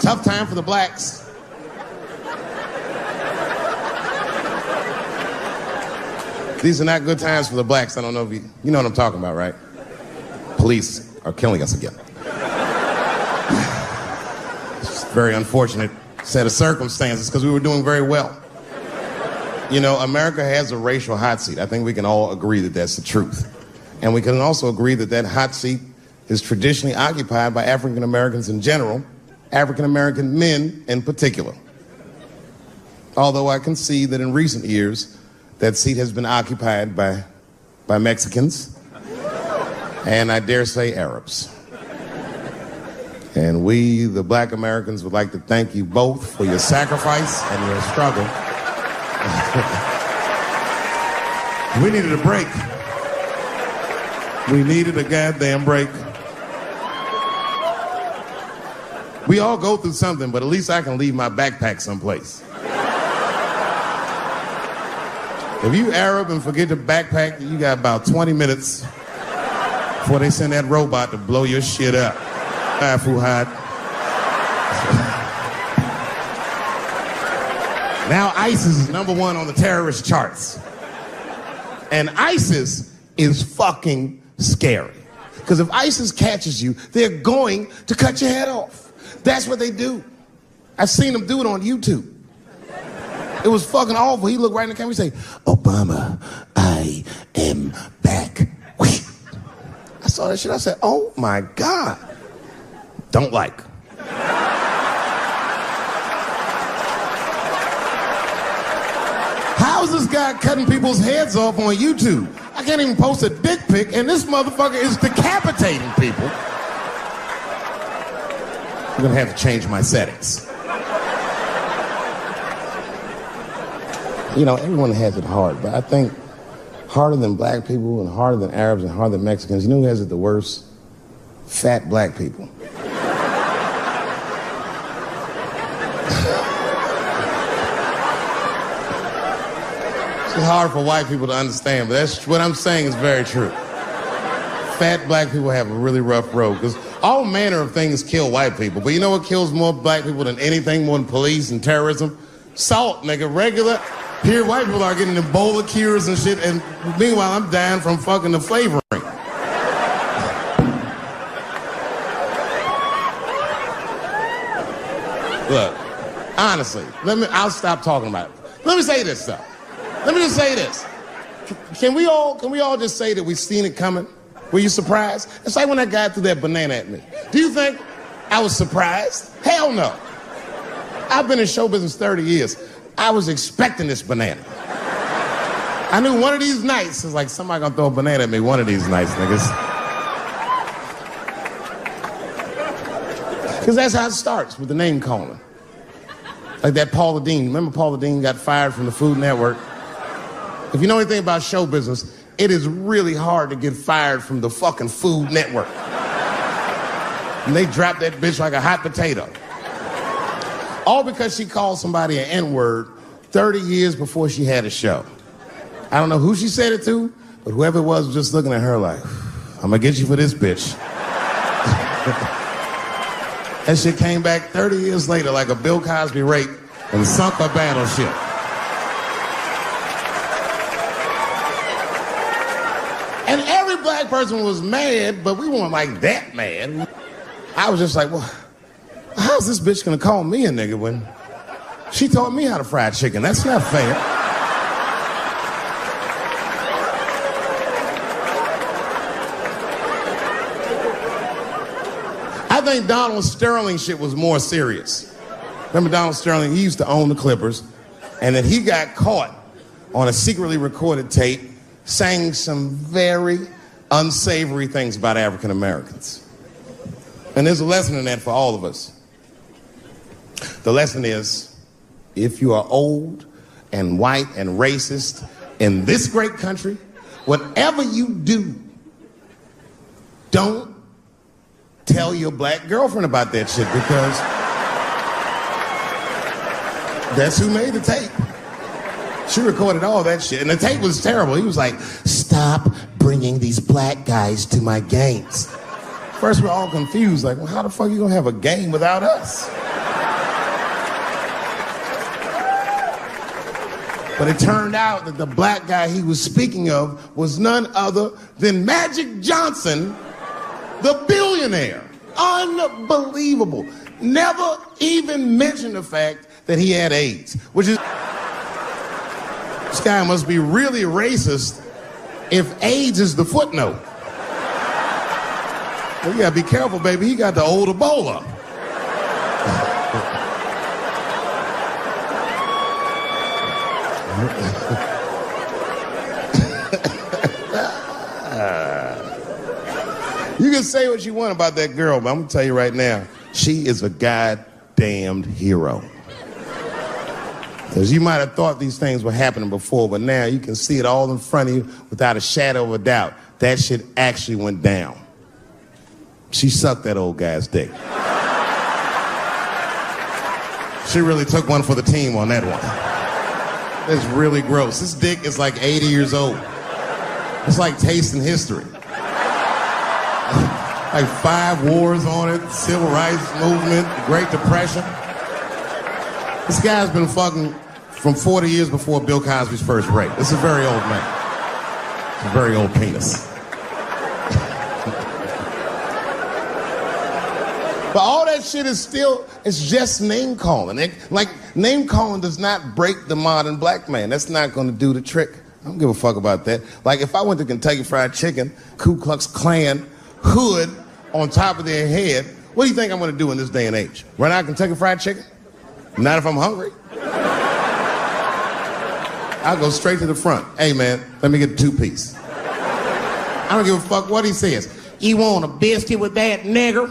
Tough time for the blacks. These are not good times for the blacks. I don't know if you know what I'm talking about, right? Police are killing us again. It's a very unfortunate set of circumstances because we were doing very well. You know, America has a racial hot seat. I think we can all agree that that's the truth. And we can also agree that that hot seat is traditionally occupied by African Americans in general, African American men in particular. Although I can see that in recent years, that seat has been occupied by Mexicans, and I dare say Arabs. And we, the black Americans, would like to thank you both for your sacrifice and your struggle. We needed a break. We needed a goddamn break. We all go through something, but at least I can leave my backpack someplace. If you Arab and forget your backpack, you got about 20 minutes before they send that robot to blow your shit up. Fuhad. Now ISIS is #1 on the terrorist charts. And ISIS is fucking scary. Because if ISIS catches you, they're going to cut your head off. That's what they do. I've seen them do it on YouTube. It was fucking awful. He looked right in the camera and say, "Obama, I am back." I saw that shit. I said, oh my God. Don't like. How's this guy cutting people's heads off on YouTube? I can't even post a dick pic, and this motherfucker is decapitating people. I'm gonna have to change my settings. You know, everyone has it hard, but I think harder than black people and harder than Arabs and harder than Mexicans, you know who has it the worst? Fat black people. It's hard for white people to understand, but that's what I'm saying is very true. Fat black people have a really rough road because all manner of things kill white people, but you know what kills more black people than anything, more than police and terrorism? Salt, nigga, regular. Here, white people are getting Ebola cures and shit, and meanwhile, I'm dying from fucking the flavoring. Look, honestly, I'll stop talking about it. Let me say this, though. Let me just say this. Can we all just say that we've seen it coming? Were you surprised? It's like when that guy threw that banana at me. Do you think I was surprised? Hell no. I've been in show business 30 years. I was expecting this banana. I knew one of these nights, it's like somebody gonna throw a banana at me one of these nights, niggas. Because that's how it starts, with the name calling. Like that Paula Deen. Remember Paula Deen got fired from the Food Network? If you know anything about show business, it is really hard to get fired from the fucking Food Network. And they dropped that bitch like a hot potato. All because she called somebody an N-word 30 years before she had a show. I don't know who she said it to, but whoever it was just looking at her like, I'm gonna get you for this bitch. That shit came back 30 years later like a Bill Cosby rape and sunk her battleship. And every black person was mad, but we weren't like that mad. I was just like, well, how's this bitch gonna call me a nigga when she taught me how to fry chicken? That's not fair. I think Donald Sterling shit was more serious. Remember Donald Sterling? He used to own the Clippers, and then he got caught on a secretly recorded tape saying some very unsavory things about African Americans. And there's a lesson in that for all of us. The lesson is, if you are old and white and racist in this great country, whatever you do, don't tell your black girlfriend about that shit, because that's who made the tape. She recorded all that shit, and the tape was terrible. He was like, stop bringing these black guys to my games. First, we're all confused, like, well, how the fuck are you gonna have a game without us? But it turned out that the black guy he was speaking of was none other than Magic Johnson, the billionaire. Unbelievable. Never even mentioned the fact that he had AIDS, which is... This guy must be really racist if AIDS is the footnote. Well, you gotta be careful, baby. He got the old Ebola. You can say what you want about that girl, but I'm gonna tell you right now, she is a goddamned hero. Because you might have thought these things were happening before, but now you can see it all in front of you without a shadow of a doubt. That shit actually went down. She sucked that old guy's dick. She really took one for the team on that one. It's really gross. This dick is like 80 years old. It's like tasting history. Like 5 wars on it, Civil Rights Movement, Great Depression. This guy's been fucking from 40 years before Bill Cosby's first rape. This is a very old man. It's a very old penis. But all that shit is still, it's just name calling. Like, name calling does not break the modern black man. That's not gonna do the trick. I don't give a fuck about that. Like, if I went to Kentucky Fried Chicken, Ku Klux Klan, hood on top of their head, what do you think I'm gonna do in this day and age? Run out of Kentucky Fried Chicken? Not if I'm hungry. I'll go straight to the front. Hey, man, let me get a 2-piece. I don't give a fuck what he says. You want a biscuit with that, nigger?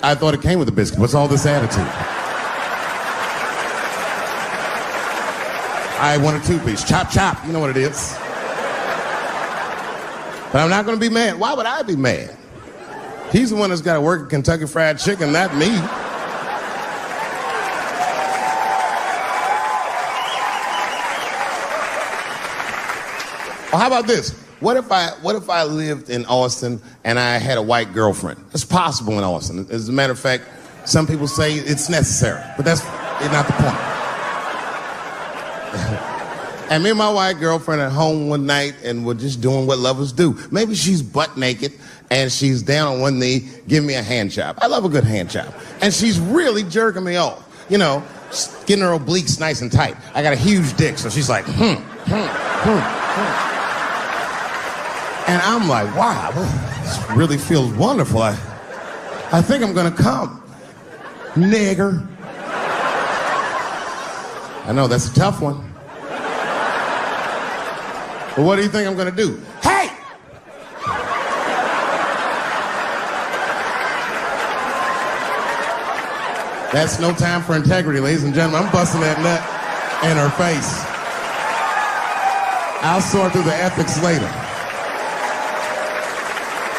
I thought it came with a biscuit. What's all this attitude? I want a 2-piece. Chop, chop. You know what it is. But I'm not going to be mad. Why would I be mad? He's the one that's got to work at Kentucky Fried Chicken, not me. Well, how about this? What if I lived in Austin and I had a white girlfriend? It's possible in Austin. As a matter of fact, some people say it's necessary, but that's not the point. And me and my white girlfriend at home one night and we're just doing what lovers do. Maybe she's butt naked and she's down on one knee giving me a hand job. I love a good hand job. And she's really jerking me off. You know, getting her obliques nice and tight. I got a huge dick, so she's like, And I'm like, wow, this really feels wonderful. I think I'm gonna come. Nigger. I know, that's a tough one. But what do you think I'm gonna do? Hey! That's no time for integrity, ladies and gentlemen. I'm busting that nut in her face. I'll sort through the ethics later.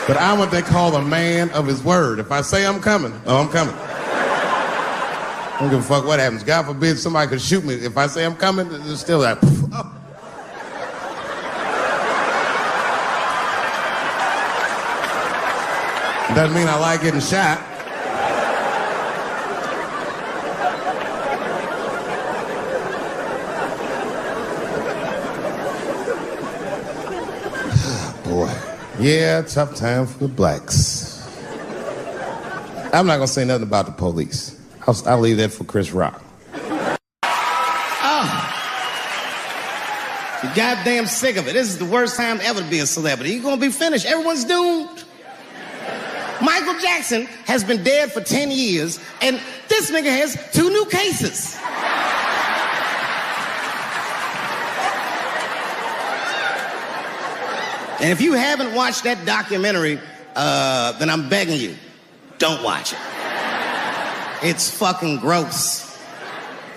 But I'm what they call a man of his word. If I say I'm coming, oh, I'm coming. I don't give a fuck what happens. God forbid somebody could shoot me. If I say I'm coming, it's still like, oh. Doesn't mean I like getting shot. Boy. Yeah, tough time for the blacks. I'm not gonna say nothing about the police. I'll leave that for Chris Rock. Oh. You're goddamn sick of it. This is the worst time ever to be a celebrity. You're gonna be finished. Everyone's doomed. Michael Jackson has been dead for 10 years, and this nigga has 2 new cases. And if you haven't watched that documentary, then I'm begging you, don't watch it. It's fucking gross.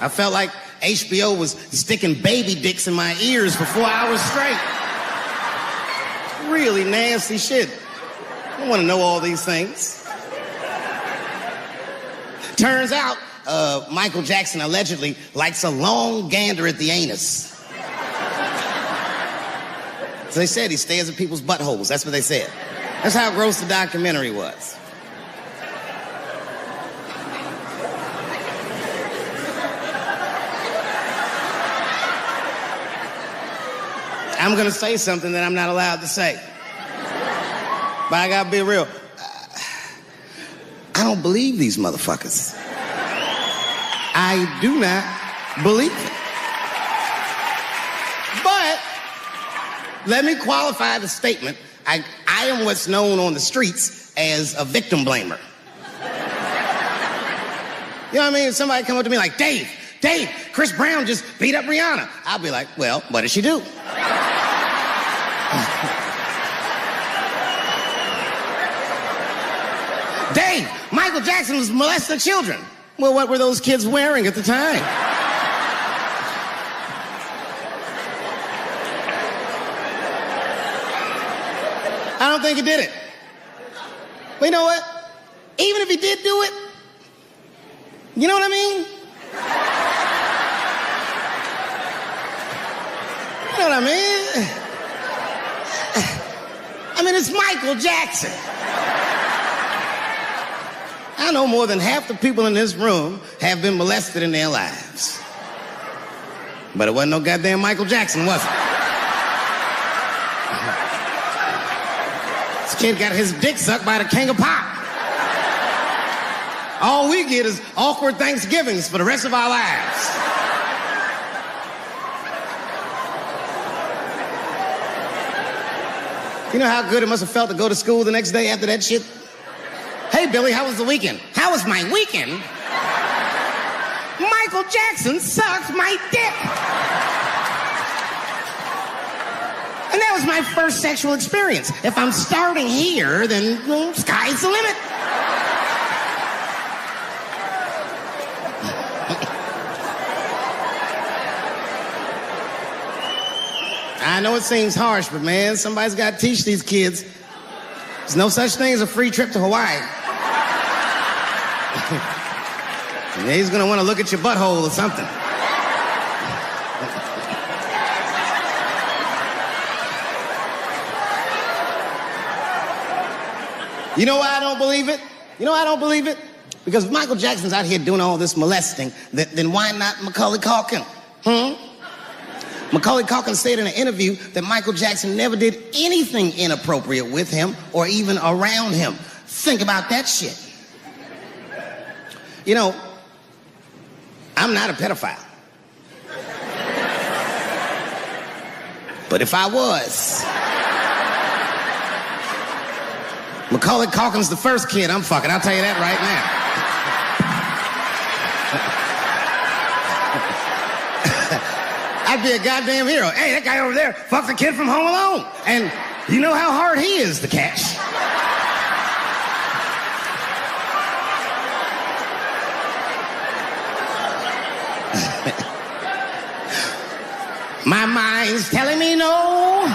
I felt like HBO was sticking baby dicks in my ears for 4 hours straight. Really nasty shit. I don't want to know all these things. Turns out, Michael Jackson allegedly likes a long gander at the anus. So they said he stares at people's buttholes. That's what they said. That's how gross the documentary was. I'm gonna say something that I'm not allowed to say. But I gotta be real. I don't believe these motherfuckers. I do not believe it. But let me qualify the statement. I am what's known on the streets as a victim blamer. You know what I mean? If somebody come up to me like, Dave, Chris Brown just beat up Rihanna. I'll be like, well, what did she do? Dave, Michael Jackson was molesting children. Well, what were those kids wearing at the time? I don't think he did it. But you know what? Even if he did do it, you know what I mean? You know what I mean? I mean, it's Michael Jackson. I know more than half the people in this room have been molested in their lives. But it wasn't no goddamn Michael Jackson, was it? This kid got his dick sucked by the king of pop. All we get is awkward Thanksgivings for the rest of our lives. You know how good it must have felt to go to school the next day after that shit? Hey, Billy, how was the weekend? How was my weekend? Michael Jackson sucked my dick. And that was my first sexual experience. If I'm starting here, then well, sky's the limit. I know it seems harsh, but man, somebody's got to teach these kids. There's no such thing as a free trip to Hawaii. And he's gonna want to look at your butthole or something. You know why I don't believe it? You know why I don't believe it? Because if Michael Jackson's out here doing all this molesting, then why not Macaulay Culkin? Macaulay Culkin said in an interview that Michael Jackson never did anything inappropriate with him or even around him. Think about that shit. You know, I'm not a pedophile. But if I was, Macaulay Culkin's the first kid I'm fucking, I'll tell you that right now. I'd be a goddamn hero. Hey, that guy over there fucked the kid from Home Alone. And you know how hard he is to catch. My mind's telling me no.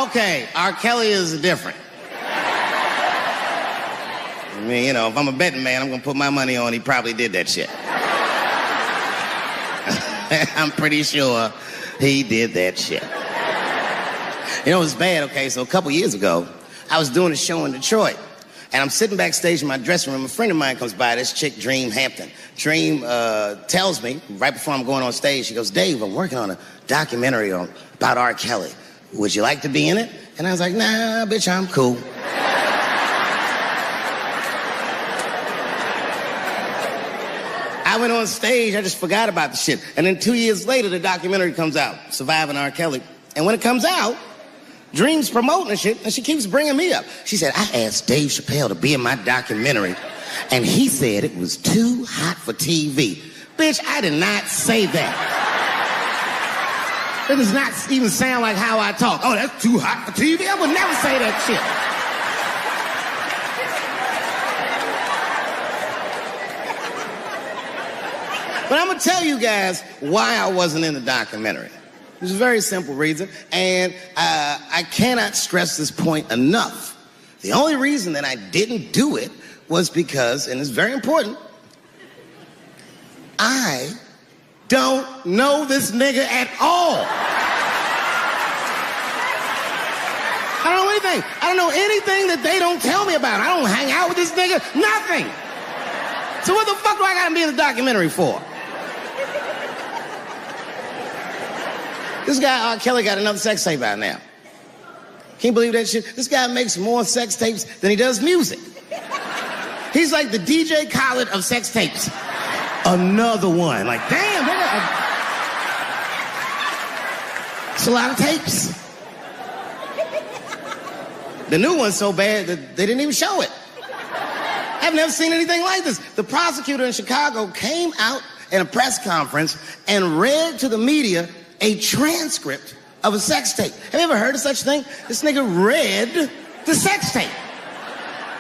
Okay, R. Kelly is different. I mean, you know, if I'm a betting man, I'm gonna put my money on he probably did that shit. I'm pretty sure he did that shit. You know, it was bad, okay, so a couple years ago, I was doing a show in Detroit, and I'm sitting backstage in my dressing room. A friend of mine comes by, this chick, Dream Hampton. Dream tells me, right before I'm going on stage, she goes, Dave, I'm working on a documentary about R. Kelly. Would you like to be in it? And I was like, nah, bitch, I'm cool. I went on stage, I just forgot about the shit. And then 2 years later, the documentary comes out, Surviving R. Kelly. And when it comes out, Dream's promoting the shit, and she keeps bringing me up. She said, I asked Dave Chappelle to be in my documentary, and he said it was too hot for TV. Bitch, I did not say that. It does not even sound like how I talk. Oh, that's too hot for TV? I would never say that shit. But I'm gonna tell you guys why I wasn't in the documentary. There's a very simple reason, and I cannot stress this point enough. The only reason that I didn't do it was because, and it's very important, I don't know this nigga at all. I don't know anything. I don't know anything that they don't tell me about. I don't hang out with this nigga, nothing. So what the fuck do I gotta be in the documentary for? This guy, R. Kelly, got another sex tape out now. Can't you believe that shit? This guy makes more sex tapes than he does music. He's like the DJ Khaled of sex tapes. Another one. Like, damn, it's a lot of tapes. The new one's so bad that they didn't even show it. I've never seen anything like this. The prosecutor in Chicago came out in a press conference and read to the media a transcript of a sex tape. Have you ever heard of such a thing? This nigga read the sex tape.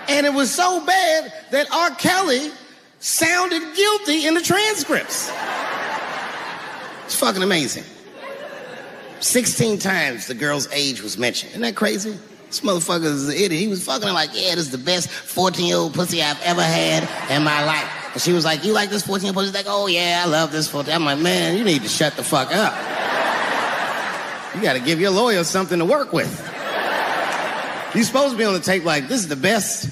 And it was so bad that R. Kelly sounded guilty in the transcripts. It's fucking amazing. 16 times the girl's age was mentioned. Isn't that crazy? This motherfucker is an idiot. He was fucking her like, yeah, this is the best 14-year-old pussy I've ever had in my life. And she was like, you like this 14-year-old pussy? He's like, oh yeah, I love this 14. I'm like, man, you need to shut the fuck up. You gotta give your lawyer something to work with. You're supposed to be on the tape like, this is the best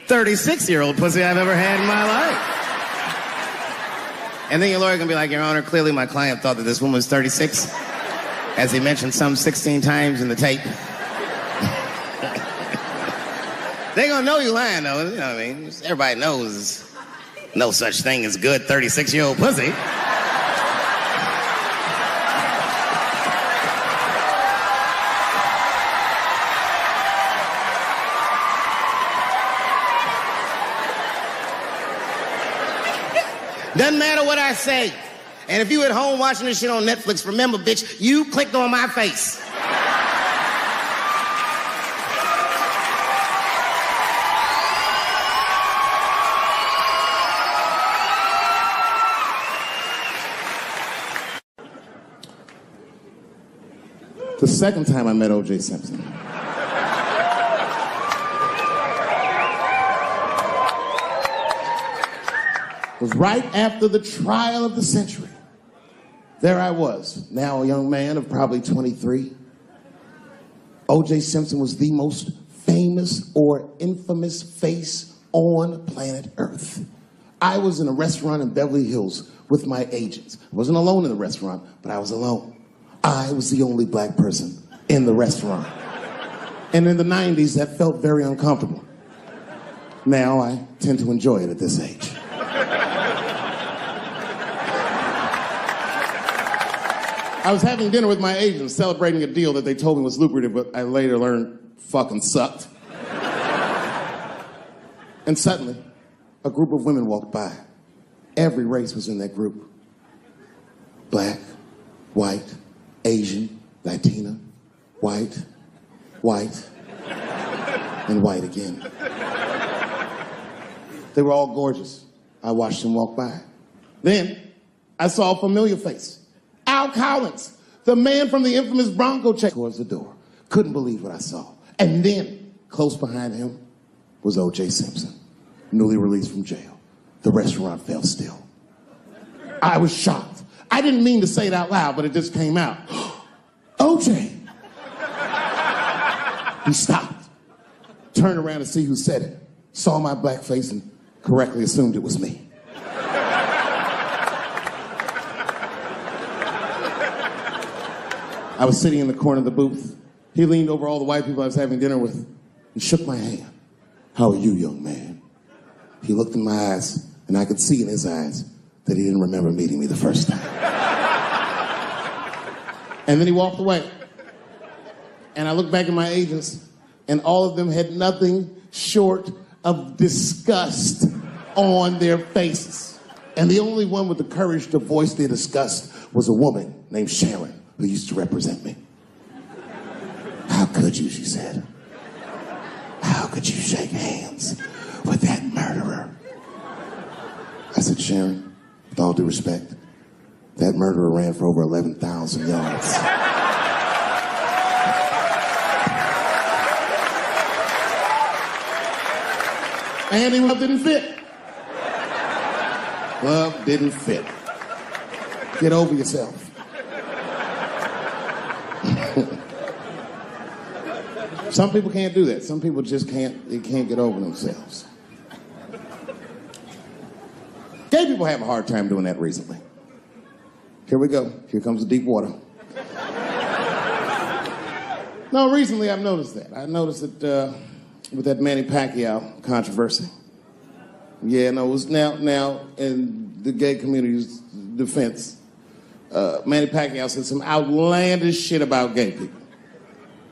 36-year-old pussy I've ever had in my life. And then your lawyer gonna be like, Your Honor, clearly my client thought that this woman was 36, as he mentioned some 16 times in the tape. They gonna know you lying though, you know what I mean? Everybody knows no such thing as good 36-year-old pussy. Doesn't matter what I say. And if you at home watching this shit on Netflix, remember, bitch, you clicked on my face. The second time I met O.J. Simpson. Was right after the trial of the century. There I was, now a young man of probably 23. O.J. Simpson was the most famous or infamous face on planet Earth. I was in a restaurant in Beverly Hills with my agents. I wasn't alone in the restaurant, but I was alone. I was the only black person in the restaurant. And in the 90s, that felt very uncomfortable. Now I tend to enjoy it at this age. I was having dinner with my agent, celebrating a deal that they told me was lucrative, but I later learned fucking sucked. And suddenly, a group of women walked by. Every race was in that group. Black, white, Asian, Latina, white, and white again. They were all gorgeous. I watched them walk by. Then, I saw a familiar face. Al Collins, the man from the infamous Bronco check, towards the door. Couldn't believe what I saw. And then, close behind him, was O.J. Simpson, newly released from jail. The restaurant fell still. I was shocked. I didn't mean to say it out loud, but it just came out. O.J. He stopped, turned around to see who said it, saw my black face, and correctly assumed it was me. I was sitting in the corner of the booth. He leaned over all the white people I was having dinner with and shook my hand. How are you, young man? He looked in my eyes, and I could see in his eyes that he didn't remember meeting me the first time. And then he walked away. And I looked back at my agents, and all of them had nothing short of disgust on their faces. And the only one with the courage to voice their disgust was a woman named Sharon, who used to represent me. How could you, she said. How could you shake hands with that murderer? I said, Sharon, with all due respect, that murderer ran for over 11,000 yards. And the glove didn't fit. Glove didn't fit. Get over yourself. Some people can't do that. Some people just can't get over themselves. Gay people have a hard time doing that recently. Here we go. Here comes the deep water. No, recently I've noticed that. I noticed it with that Manny Pacquiao controversy. Yeah, no, it was now in the gay community's defense, Manny Pacquiao said some outlandish shit about gay people.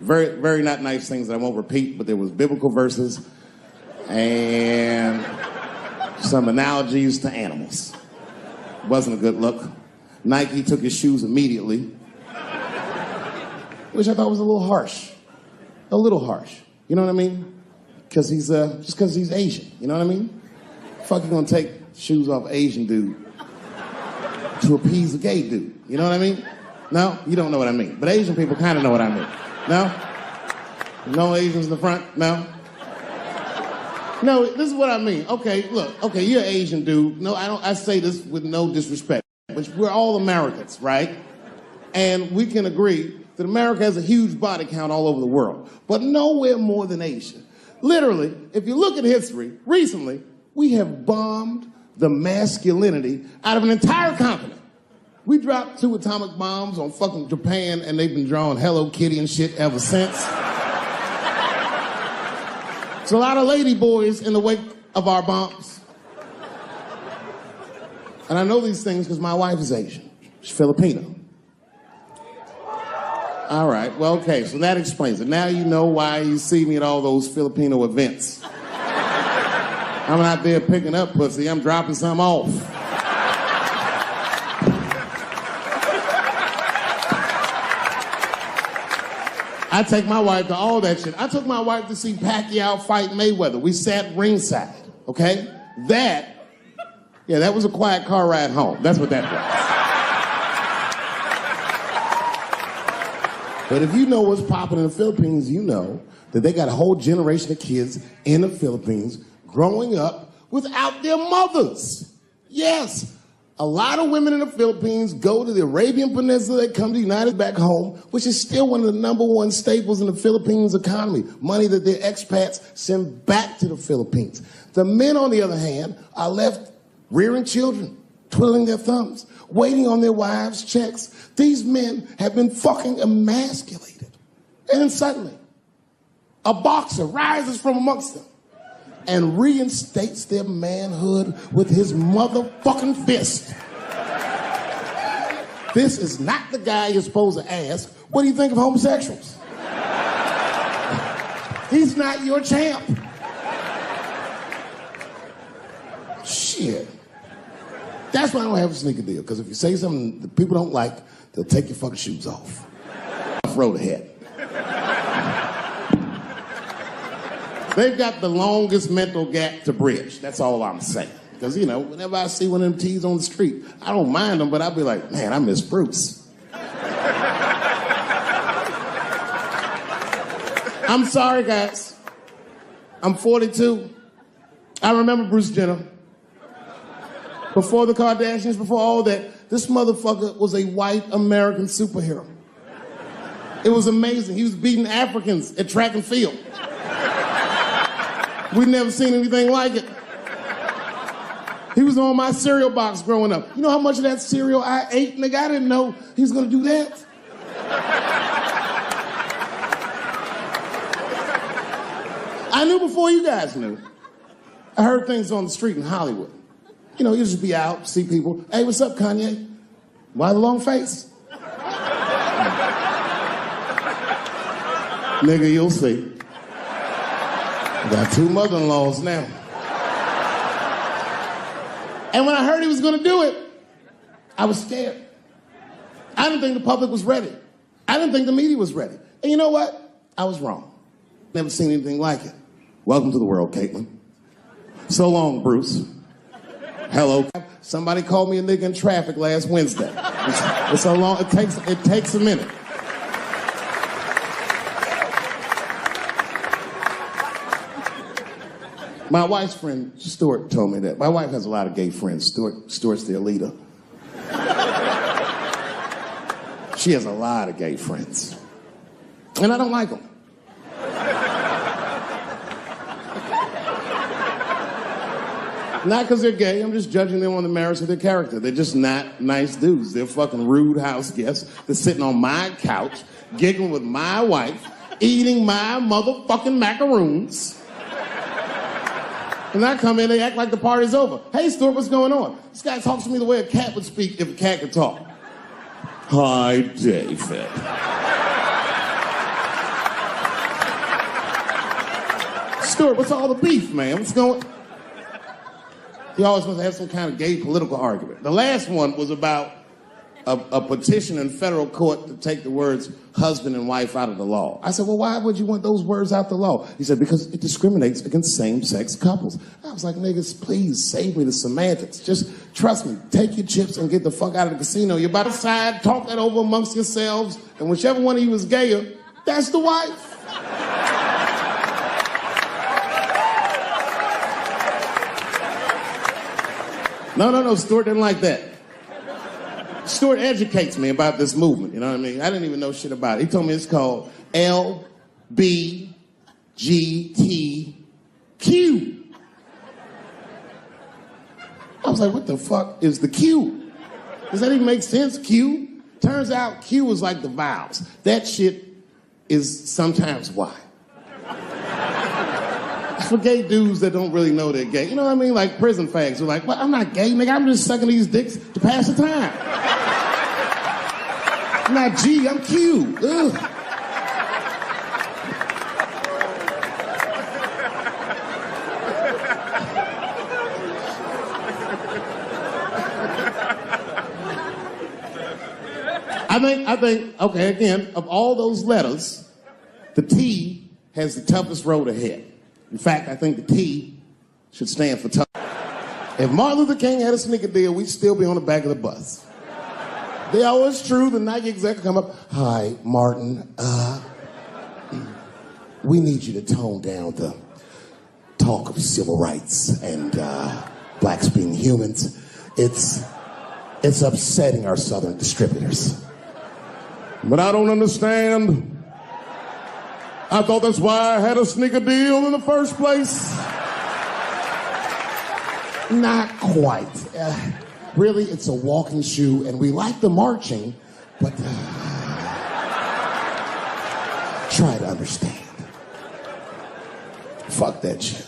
Very, very not nice things that I won't repeat, but there was biblical verses and some analogies to animals. Wasn't a good look. Nike took his shoes immediately, which I thought was a little harsh. A little harsh. You know what I mean? Because he's, just because he's Asian. You know what I mean? Fuck, you gonna take shoes off Asian dude to appease a gay dude. You know what I mean? No? You don't know what I mean. But Asian people kind of know what I mean. No? No Asians in the front? No? No, this is what I mean. Okay, look. Okay, you're an Asian dude. No, I say this with no disrespect. But we're all Americans, right? And we can agree that America has a huge body count all over the world. But nowhere more than Asia. Literally, if you look at history, recently, we have bombed the masculinity out of an entire continent. We dropped 2 atomic bombs on fucking Japan, and they've been drawing Hello Kitty and shit ever since. There's a lot of lady boys in the wake of our bombs. And I know these things because my wife is Asian. She's Filipino. All right, well, okay, so that explains it. Now you know why you see me at all those Filipino events. I'm not there picking up pussy, I'm dropping some off. I take my wife to all that shit. I took my wife to see Pacquiao fight Mayweather. We sat ringside, okay? That was a quiet car ride home. That's what that was. But if you know what's popping in the Philippines, you know that they got a whole generation of kids in the Philippines growing up without their mothers. Yes, a lot of women in the Philippines go to the Arabian Peninsula, they come to the United back home, which is still one of the #1 staples in the Philippines economy, money that their expats send back to the Philippines. The men, on the other hand, are left rearing children, twiddling their thumbs, waiting on their wives' checks. These men have been fucking emasculated. And then suddenly, a boxer rises from amongst them and reinstates their manhood with his motherfucking fist. This is not the guy you're supposed to ask, what do you think of homosexuals? He's not your champ. Shit. That's why I don't have a sneaker deal, because if you say something that people don't like, they'll take your fucking shoes off. Road ahead. They've got the longest mental gap to bridge. That's all I'm saying. Because, you know, whenever I see one of them T's on the street, I don't mind them, but I'll be like, man, I miss Bruce. I'm sorry, guys. I'm 42. I remember Bruce Jenner. Before the Kardashians, before all that, this motherfucker was a white American superhero. It was amazing. He was beating Africans at track and field. We'd never seen anything like it. He was on my cereal box growing up. You know how much of that cereal I ate, nigga? I didn't know he was gonna do that. I knew before you guys knew. I heard things on the street in Hollywood. You know, you just be out, see people. Hey, what's up, Kanye? Why the long face? Nigga, you'll see. Got 2 mother-in-laws now. And when I heard he was gonna do it, I was scared. I didn't think the public was ready. I didn't think the media was ready. And you know what? I was wrong. Never seen anything like it. Welcome to the world, Caitlin. So long, Bruce. Hello. Somebody called me a nigga in traffic last Wednesday. It's so long, it takes a minute. My wife's friend, Stuart, told me that. My wife has a lot of gay friends. Stuart's their leader. She has a lot of gay friends. And I don't like them. Not because they're gay, I'm just judging them on the merits of their character. They're just not nice dudes. They're fucking rude house guests. They're sitting on my couch, giggling with my wife, eating my motherfucking macaroons. And I come in, they act like the party's over. Hey, Stuart, what's going on? This guy talks to me the way a cat would speak if a cat could talk. Hi, David. Stuart, what's all the beef, man? What's going... He always wants to have some kind of gay political argument. The last one was about a petition in federal court to take the words husband and wife out of the law. I said, well, why would you want those words out the law? He said, because it discriminates against same-sex couples. I was like, niggas, please save me the semantics. Just trust me. Take your chips and get the fuck out of the casino. You're about to side, talk that over amongst yourselves, and whichever one of you is gayer, that's the wife. No, Stuart didn't like that. Stuart educates me about this movement, you know what I mean? I didn't even know shit about it. He told me it's called LBGTQ. I was like, what the fuck is the Q? Does that even make sense, Q? Turns out Q is like the vowels. That shit is sometimes Y. For gay dudes that don't really know they're gay. You know what I mean? Like prison fags who are like, well, I'm not gay, nigga. I'm just sucking these dicks to pass the time. I'm not G, I'm Q. Ugh. I think, okay, again, of all those letters, the T has the toughest road ahead. In fact, I think the T should stand for tough. If Martin Luther King had a sneaker deal, we'd still be on the back of the bus. They always true, the Nike exec come up, hi, Martin, we need you to tone down the talk of civil rights and blacks being humans. It's upsetting our southern distributors. But I don't understand. I thought that's why I had a sneaker deal in the first place. Not quite. Really, it's a walking shoe, and we like the marching, but try to understand. Fuck that shit.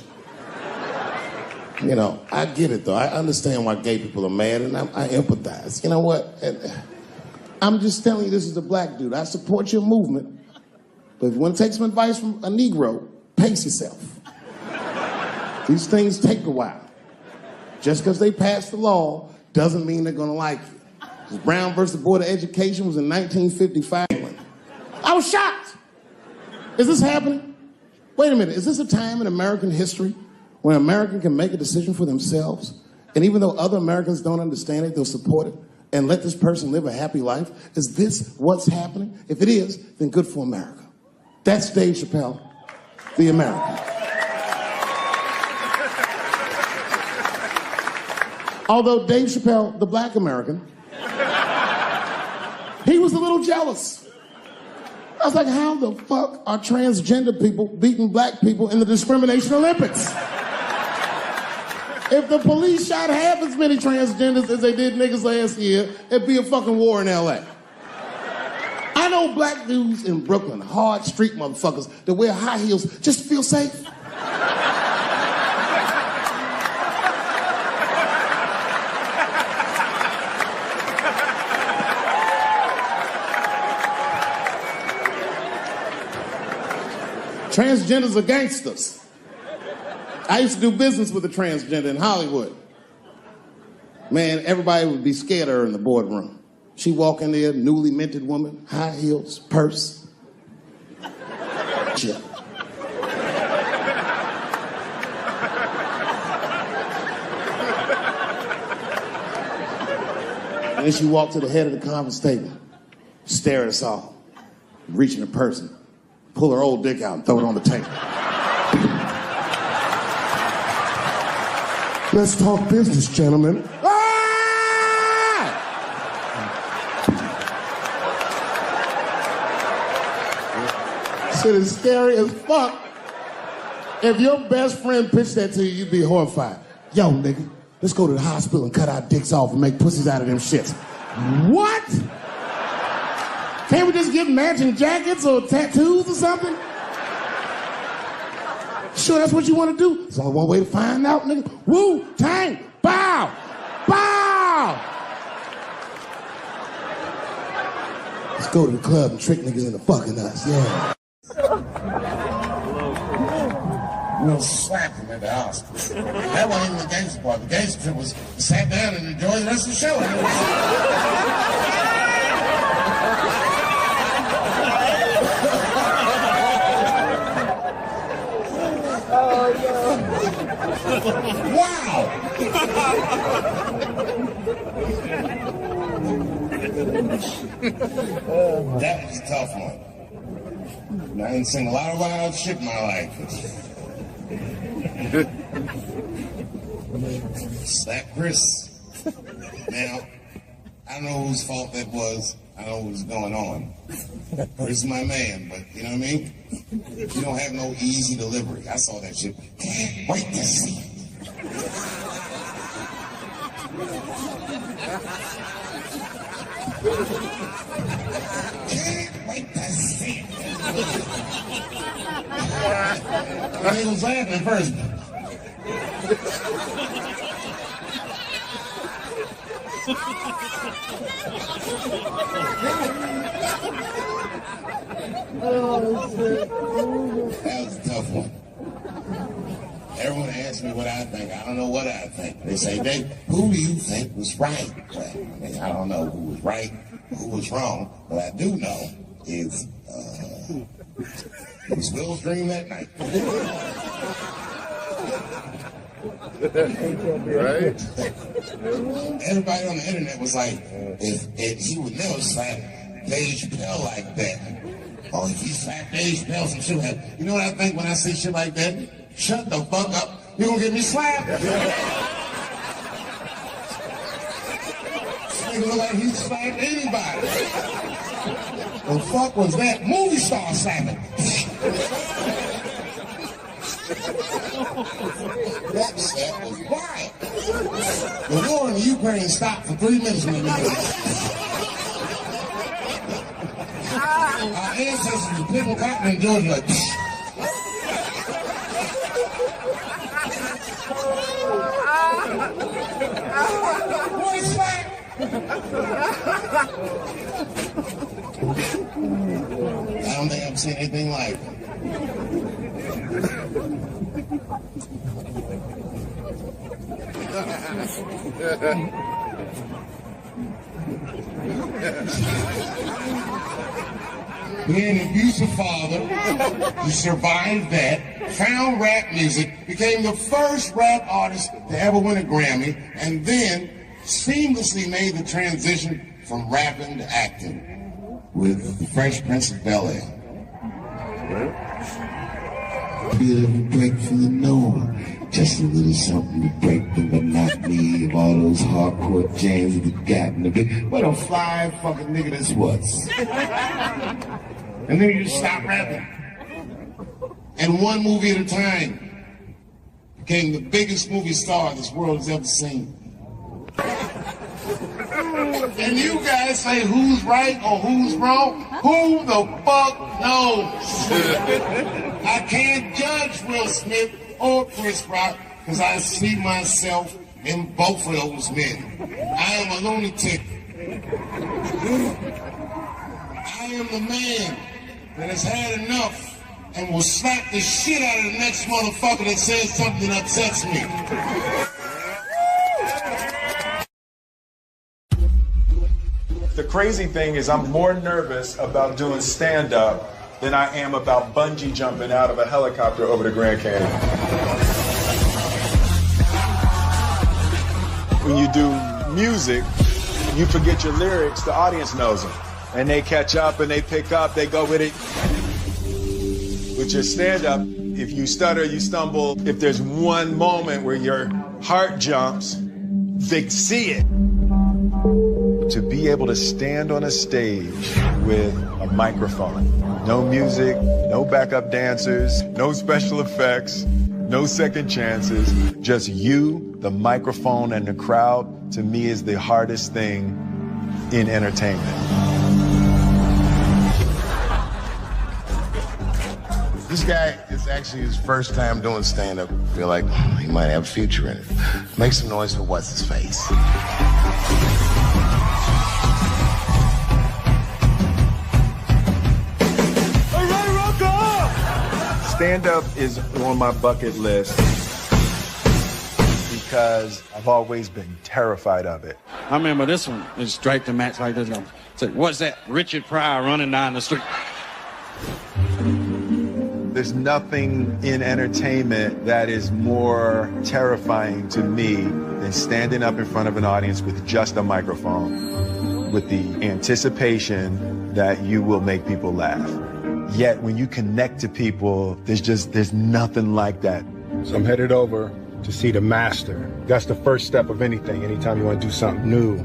You know, I get it, though. I understand why gay people are mad, and I empathize. You know what? I'm just telling you, this is a black dude. I support your movement. But if you want to take some advice from a Negro, pace yourself. These things take a while. Just because they passed the law doesn't mean they're going to like you. Because Brown versus the Board of Education was in 1955. I was shocked. Is this happening? Wait a minute. Is this a time in American history when an American can make a decision for themselves? And even though other Americans don't understand it, they'll support it and let this person live a happy life? Is this what's happening? If it is, then good for America. That's Dave Chappelle, the American. Although Dave Chappelle, the black American, he was a little jealous. I was like, how the fuck are transgender people beating black people in the discrimination Olympics? If the police shot half as many transgenders as they did niggas last year, it'd be a fucking war in LA. I know black dudes in Brooklyn, hard street motherfuckers that wear high heels just to feel safe. Transgenders are gangsters. I used to do business with a transgender in Hollywood. Man, everybody would be scared of her in the boardroom. She walk in there, newly minted woman, high heels, purse. Shit. And then she walked to the head of the conference table, stare at us all, reach in her purse, and pull her old dick out and throw it on the table. Let's talk business, gentlemen. Shit is scary as fuck. If your best friend pitched that to you, you'd be horrified. yo, nigga, let's go to the hospital and cut our dicks off and make pussies out of them shits. What? Can't we just get matching jackets or tattoos or something? Sure that's what you want to do? There's only one way to find out, nigga. Wu-Tang, bow, bow. Let's go to the club and trick niggas into fucking us, yeah. We'll slap him at the hospital. That wasn't even the gangster part. The gangster trip was sat down and enjoyed the rest of the show. Wow! That was a tough one. I didn't sing a lot of wild shit in my life. Slap Chris. Now, I don't know whose fault that was. I don't know what was going on. Chris is my man, but you know what I mean? You don't have no easy delivery. I saw that shit. Can't wait to see it. Can't wait to see it. I was laughing at first. That was a tough one. Everyone asks me what I think. I don't know what I think. They say, Dave, who do you think was right? Well, I mean, I don't know who was right, who was wrong. What I do know is it was Will's dream that night. Right? Everybody on the internet was like, if he would never slap Dave Chappelle like that. Oh, if he slapped Dave Chappelle, some shit would happen. You know what I think when I see shit like that? Shut the fuck up. You're gonna get me slapped. This nigga look like he slapped anybody. The fuck was that? Movie star slapping. That shit was wild. The war in the Ukraine stopped for 3 minutes. Our ancestors were picking cotton in Georgia like, boy, slap! I don't think I've seen anything like it. Being an abusive father, he survived that, found rap music, became the first rap artist to ever win a Grammy, and then seamlessly made the transition from rapping to acting with The Fresh Prince of Bel-Air. Feel a break from the norm, just a little something to break the monotony of all those hardcore jams that we got in the big. What a fly fucking nigga this was. And then you just stop rapping. And one movie at a time became the biggest movie star this world has ever seen. And you guys say who's right or who's wrong? Who the fuck knows? I can't judge Will Smith or Chris Rock because I see myself in both of those men. I am a lunatic. I am the man that has had enough and will slap the shit out of the next motherfucker that says something that upsets me. The crazy thing is I'm more nervous about doing stand-up than I am about bungee jumping out of a helicopter over the Grand Canyon. When you do music, you forget your lyrics, the audience knows them. And they catch up and they pick up, they go with it. With your stand-up, if you stutter, you stumble, if there's one moment where your heart jumps, they see it. To be able to stand on a stage with a microphone, no music, no backup dancers, no special effects, No second chances. Just you, the microphone, and the crowd, to me, is the hardest thing in entertainment. This guy is actually his first time doing stand-up. I feel like he might have a future in it. Make some noise for what's his face. Stand-up is on my bucket list because I've always been terrified of it. I remember this one is straight to Max like this. Said, what's that? Richard Pryor running down the street. There's nothing in entertainment that is more terrifying to me than standing up in front of an audience with just a microphone, with the anticipation that you will make people laugh. Yet when you connect to people, there's nothing like that. So I'm headed over to see the master. That's the first step of anything, anytime you want to do something new.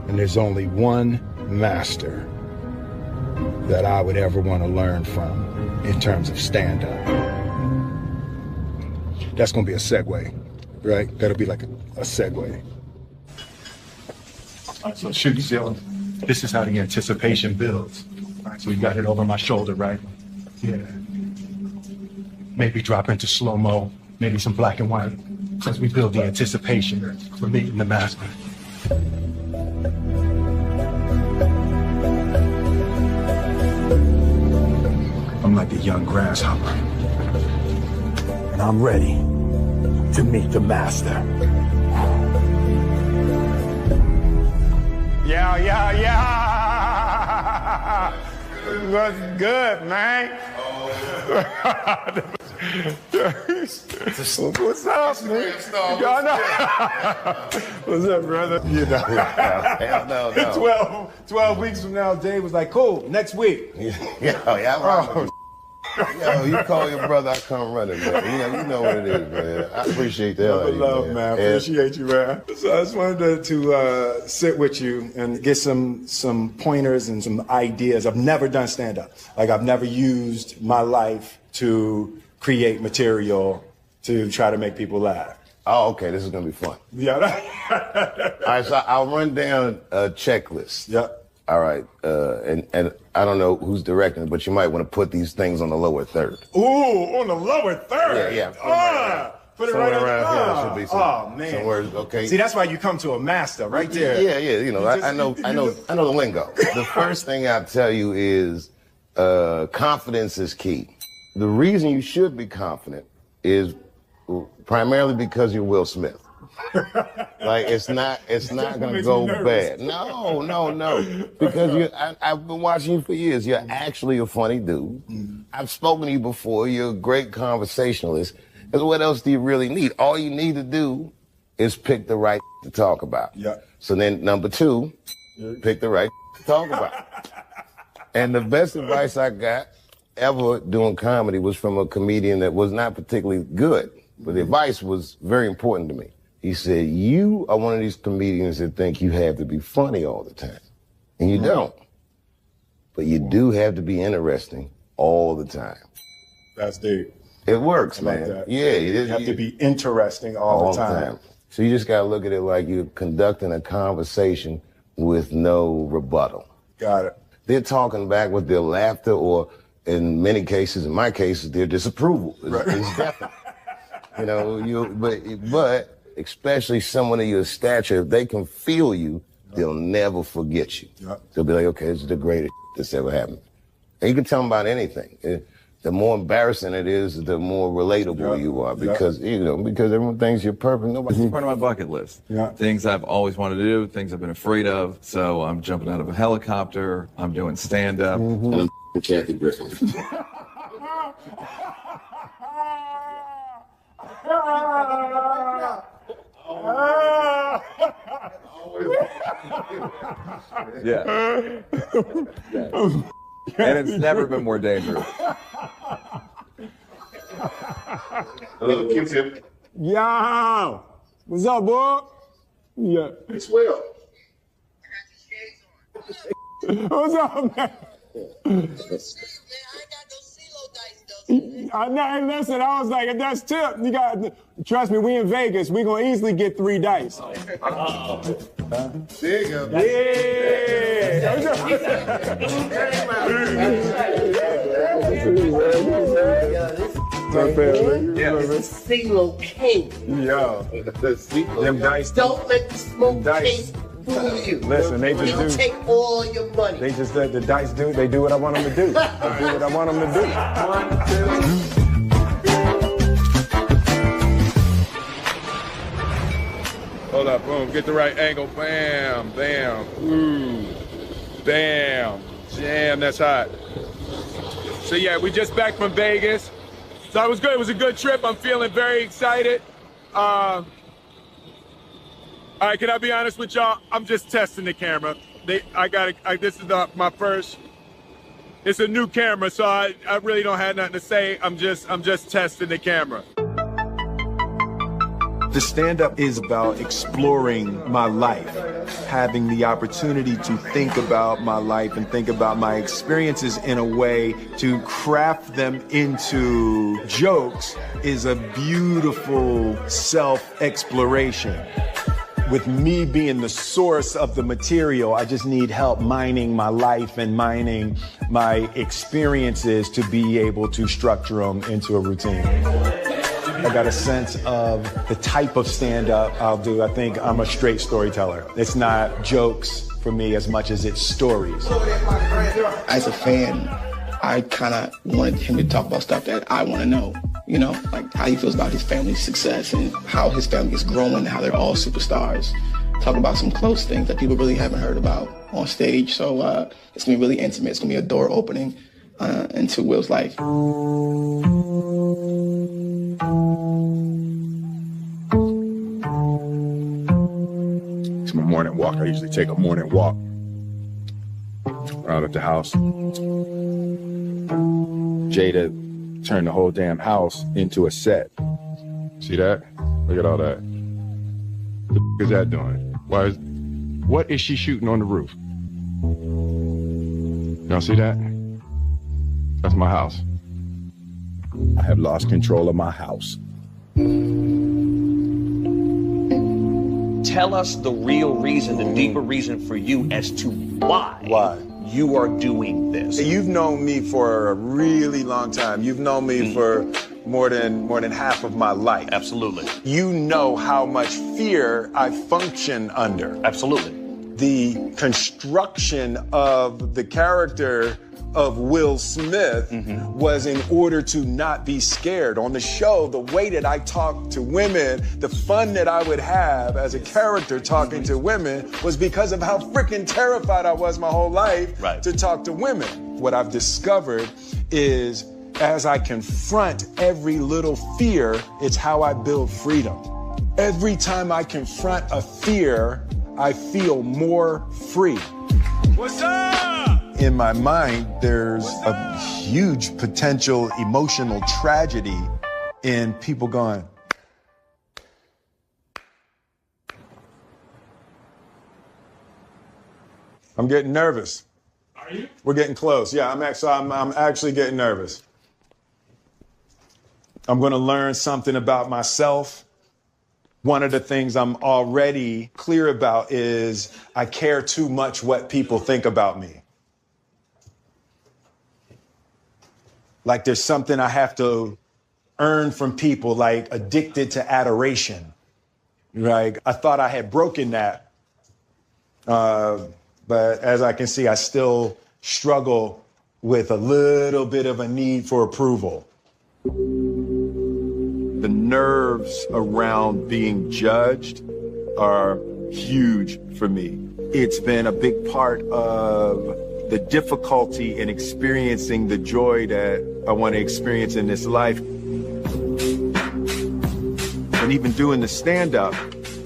And there's only one master that I would ever want to learn from in terms of stand-up. That's going to be a segue, right? That'll be like a segue. All right, so shoot, Dylan. This is how the anticipation builds. All right, so we got it over my shoulder, right? Yeah. Maybe drop into slow-mo, maybe some black and white, as we build the anticipation for meeting the master. I'm like a young grasshopper, and I'm ready to meet the master. Yeah. What's good, man? What's up, man? What's up, brother? You know. No. 12 weeks from now, Dave was like, cool, next week. Yo, you call your brother, I come running, man. You know what it is, man. I appreciate that. Love, man. Appreciate you, man. So I just wanted to sit with you and get some pointers and some ideas. I've never done stand-up. Like, I've never used my life to create material to try to make people laugh. Oh, okay, this is gonna be fun. Yeah. All right, so I'll run down a checklist. Yep. All right, and I don't know who's directing it, but you might want to put these things on the lower third. Ooh, on the lower third? Yeah. Put it somewhere right around here should be some, man. somewhere, okay. See, that's why you come to a master right there. Yeah, you know, I know the lingo. The first thing I'll tell you is confidence is key. The reason you should be confident is primarily because you're Will Smith. Like it's not gonna go bad. No. Because I've been watching you for years. You're actually a funny dude. I've spoken to you before. You're a great conversationalist. Because what else do you really need? All you need to do is pick the right to talk about. Yeah. So then number 2, pick the right to talk about. And the best advice I got ever doing comedy was from a comedian that was not particularly good, but the advice was very important to me. He said, you are one of these comedians that think you have to be funny all the time. And you don't. But you do have to be interesting all the time. That's deep. It works, Like man. that. Yeah. You have to be interesting all the time. So you just got to look at it like you're conducting a conversation with no rebuttal. Got it. They're talking back with their laughter or, in many cases, in my cases, their disapproval. It's definitely. You know, but especially someone of your stature, if they can feel you, they'll never forget you. They'll be like, okay, this is the greatest that's ever happened. And you can tell them about anything. The more embarrassing it is, the more relatable you are because, because everyone thinks you're perfect. It's part of my bucket list. Things I've always wanted to do, things I've been afraid of. So I'm jumping out of a helicopter. I'm doing stand-up. And I'm Kathy Griffin. Yeah. And it's never been more dangerous. Hello, Q-Tip. Yo! What's up, boy? Yeah. It's Will. What's up, man? I know, and listen, I was like, if that's tip, you got, trust me, we in Vegas, we gonna easily get 3 dice. There you go. It's CeeLo King. Yo, them dice. Don't let the smoke Dice. taste fool you. Listen, they just They'll do. take all your money. They just let the dice do. They do what I want them to do. They do what I want them to do. 1, 2. Hold up, boom, get the right angle, bam, bam, ooh, bam, jam, that's hot. So yeah, we just back from Vegas. So it was good, it was a good trip, I'm feeling very excited. All right, can I be honest with y'all? I'm just testing the camera. This is my first, it's a new camera, so I really don't have nothing to say. I'm just testing the camera. The stand-up is about exploring my life, having the opportunity to think about my life and think about my experiences in a way to craft them into jokes is a beautiful self-exploration. With me being the source of the material, I just need help mining my life and mining my experiences to be able to structure them into a routine. I got a sense of the type of stand-up I'll do. I think I'm a straight storyteller. It's not jokes for me as much as it's stories. As a fan, I kind of wanted him to talk about stuff that I want to know. You know, like how he feels about his family's success and how his family is growing and how they're all superstars. Talk about some close things that people really haven't heard about on stage. So it's going to be really intimate. It's going to be a door opening into Will's life. It's my morning walk. I usually take a morning walk around at the house. Jada turned the whole damn house into a set. See that? Look at all that. What the f is that doing? What is she shooting on the roof? Y'all see that? That's my house. I have lost control of my house. Tell us the real reason, the deeper reason for you as to why you are doing this. You've known me for a really long time. You've known me for more than half of my life. Absolutely. You know how much fear I function under. Absolutely. The construction of the character of Will Smith was in order to not be scared. On the show, the way that I talked to women, the fun that I would have as a character talking to women was because of how freaking terrified I was my whole life to talk to women. What I've discovered is as I confront every little fear, it's how I build freedom. Every time I confront a fear, I feel more free. What's up? In my mind, there's a huge potential emotional tragedy in people going, I'm getting nervous. Are you? We're getting close. Yeah, I'm actually getting nervous. I'm going to learn something about myself. One of the things I'm already clear about is I care too much what people think about me. Like there's something I have to earn from people, like addicted to adoration. Like I thought I had broken that. But as I can see, I still struggle with a little bit of a need for approval. The nerves around being judged are huge for me. It's been a big part of the difficulty in experiencing the joy that I want to experience in this life. And even doing the stand-up,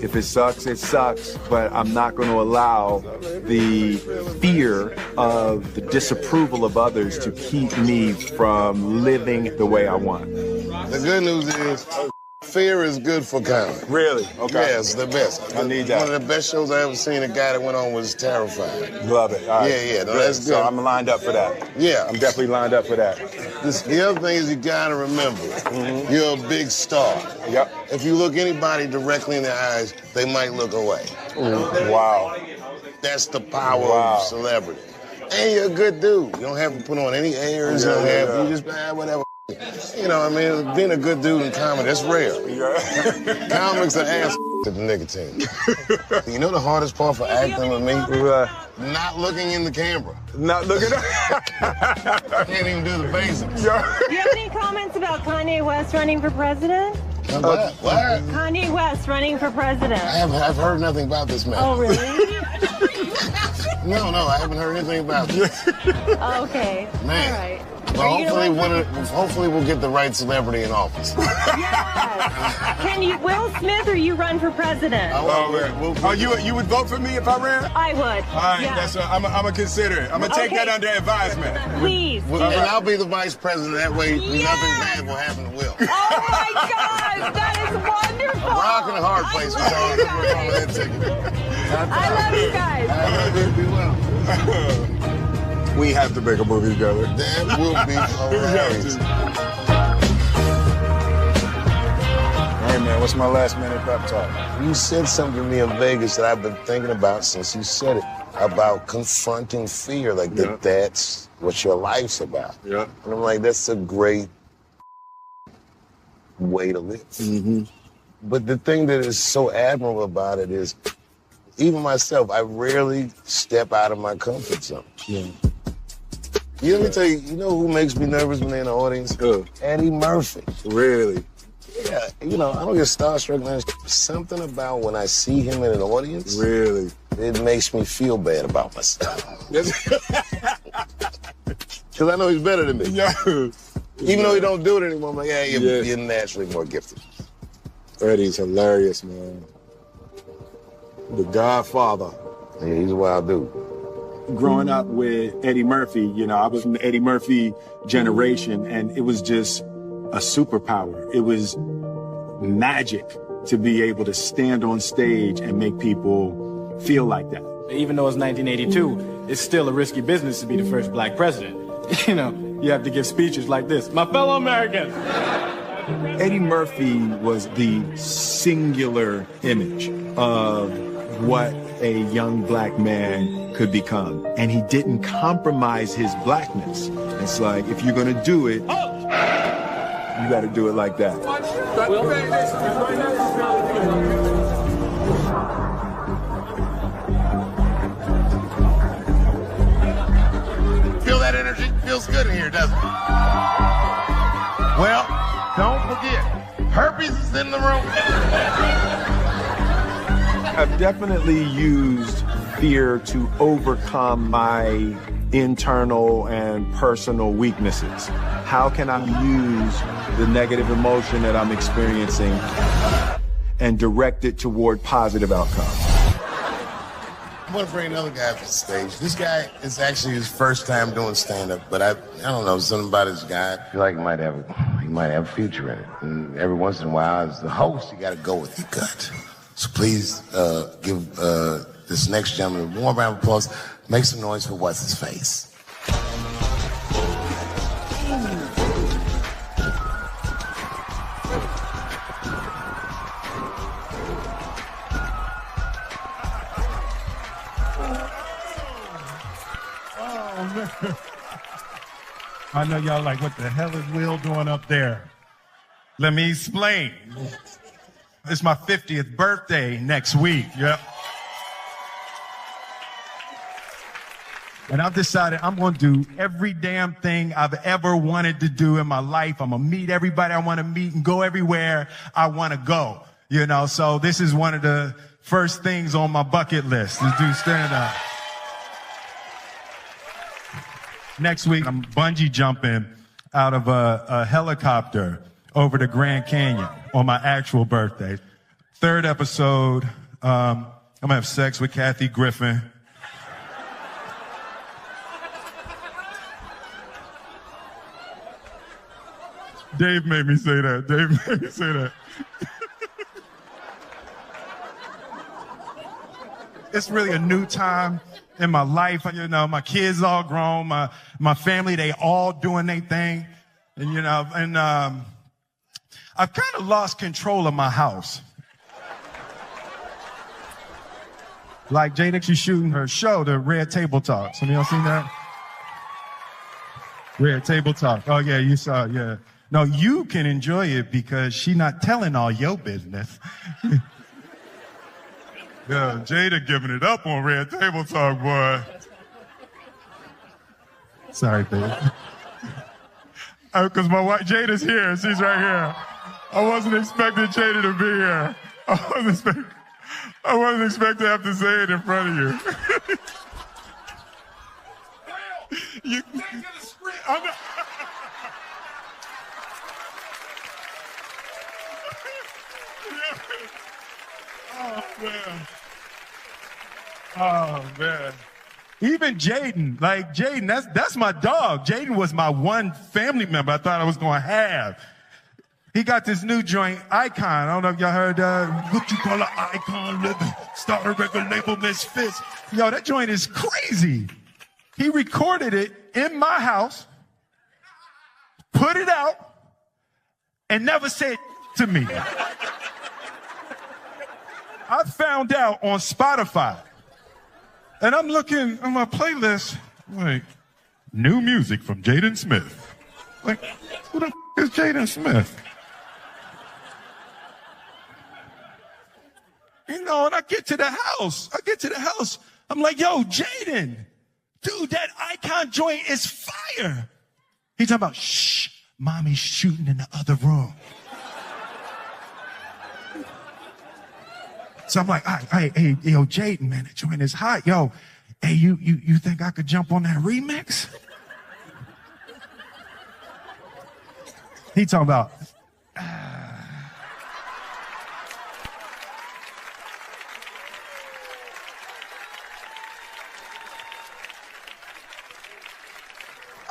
if it sucks, it sucks, but I'm not going to allow the fear of the disapproval of others to keep me from living the way I want. The good news is fear is good for comedy. Really? Okay. Yeah, it's the best. I need that. One of the best shows I ever seen, a guy that went on was Terrified. Love it. All right. Yeah, no, that's good. So I'm lined up for that. Yeah. I'm definitely lined up for that. The other thing is you gotta remember, you're a big star. Yep. If you look anybody directly in the eyes, they might look away. Wow. That's the power of celebrity. And you're a good dude. You don't have to put on any airs. You don't have you just whatever. You know, I mean, being a good dude in comedy, that's rare. Yeah. Comics are ass to the nicotine. You know the hardest part for acting with me? Not looking in the camera. Not looking Can't even do the basics. Do you have any comments about Kanye West running for president? What? Kanye West running for president. I've heard nothing about this man. Oh, really? No, I haven't heard anything about this. Okay. Man. All right. Well, hopefully we'll get the right celebrity in office. Yes. Can you, Will Smith, or you run for president? You would vote for me if I ran? I would. All right, yes. I'm gonna consider it. I'm gonna take that under advisement. Please. And I'll be the vice president. That way, nothing bad will happen to Will. Oh my God, that is wonderful. A rock and a hard place. I love you guys. I love you. Be well. We have to make a movie together. That will be hilarious. Hey man, what's my last minute pep talk? You said something to me in Vegas that I've been thinking about since you said it, about confronting fear, like that's what your life's about. Yeah. And I'm like, that's a great way to live. Mm-hmm. But the thing that is so admirable about it is, even myself, I rarely step out of my comfort zone. Yeah. Let me tell you, you know who makes me nervous when they're in the audience? Who? Eddie Murphy. Really? Yeah, I don't get starstruck. Something about when I see him in an audience. Really? It makes me feel bad about myself. Because I know he's better than me. Yeah. Even though he don't do it anymore, I'm like, you're naturally more gifted. Eddie's hilarious, man. The Godfather. Yeah, he's a wild dude. Growing up with Eddie Murphy, I was from the Eddie Murphy generation, and it was just a superpower. It was magic to be able to stand on stage and make people feel like that. Even though it's 1982, it's still a risky business to be the first black president. You have to give speeches like this. My fellow Americans. Eddie Murphy was the singular image of what a young black man could become. And he didn't compromise his blackness. It's like, if you're gonna do it, you gotta do it like that. Feel that energy? Feels good in here, doesn't it? Well, don't forget, herpes is in the room. I've definitely used fear to overcome my internal and personal weaknesses. How can I use the negative emotion that I'm experiencing and direct it toward positive outcomes? I want to bring another guy to the stage. This guy is actually his first time doing stand-up, but I don't know, something about this guy. I feel like he might have a future in it. And every once in a while, as the host, you got to go with your gut. So please give this next gentleman a warm round of applause. Make some noise for what's his face. I know y'all like, what the hell is Will doing up there? Let me explain. It's my 50th birthday next week. Yep. And I've decided I'm going to do every damn thing I've ever wanted to do in my life. I'm going to meet everybody I want to meet and go everywhere I want to go. So this is one of the first things on my bucket list, is do stand up. Next week, I'm bungee jumping out of a helicopter over the Grand Canyon on my actual birthday. Third episode, I'm gonna have sex with Kathy Griffin. Dave made me say that. Dave made me say that. It's really a new time in my life. You know, my kids all grown, my family, they all doing their thing. And, you know, and I've kind of lost control of my house. Like Jada, she's shooting her show, the Red Table Talk. Some of y'all seen that? Red Table Talk. Oh, yeah, you saw it, yeah. No, you can enjoy it because she's not telling all your business. Yeah, Jada giving it up on Red Table Talk, boy. Sorry, babe. Because my wife, Jada's here. She's right here. I wasn't expecting Jada to be here. I wasn't expecting to have to say it in front of you. You I'm not. Oh, man. Oh, man. Even Jaden, like Jaden, that's my dog. Jaden was my one family member I thought I was going to have. He got this new joint, Icon. I don't know if y'all heard, what you call an icon living, start a record label, Misfits. Yo, that joint is crazy. He recorded it in my house, put it out, and never said to me. I found out on Spotify. And I'm looking on my playlist, like, new music from Jaden Smith. Like, who the f*** is Jaden Smith? You know, and I get to the house. I'm like, yo, Jaden, dude, that Icon joint is fire. He's talking about, shh, mommy's shooting in the other room. So I'm like, hey, yo, Jaden, man, that joint is hot. Yo, hey, you think I could jump on that remix? He talking about, I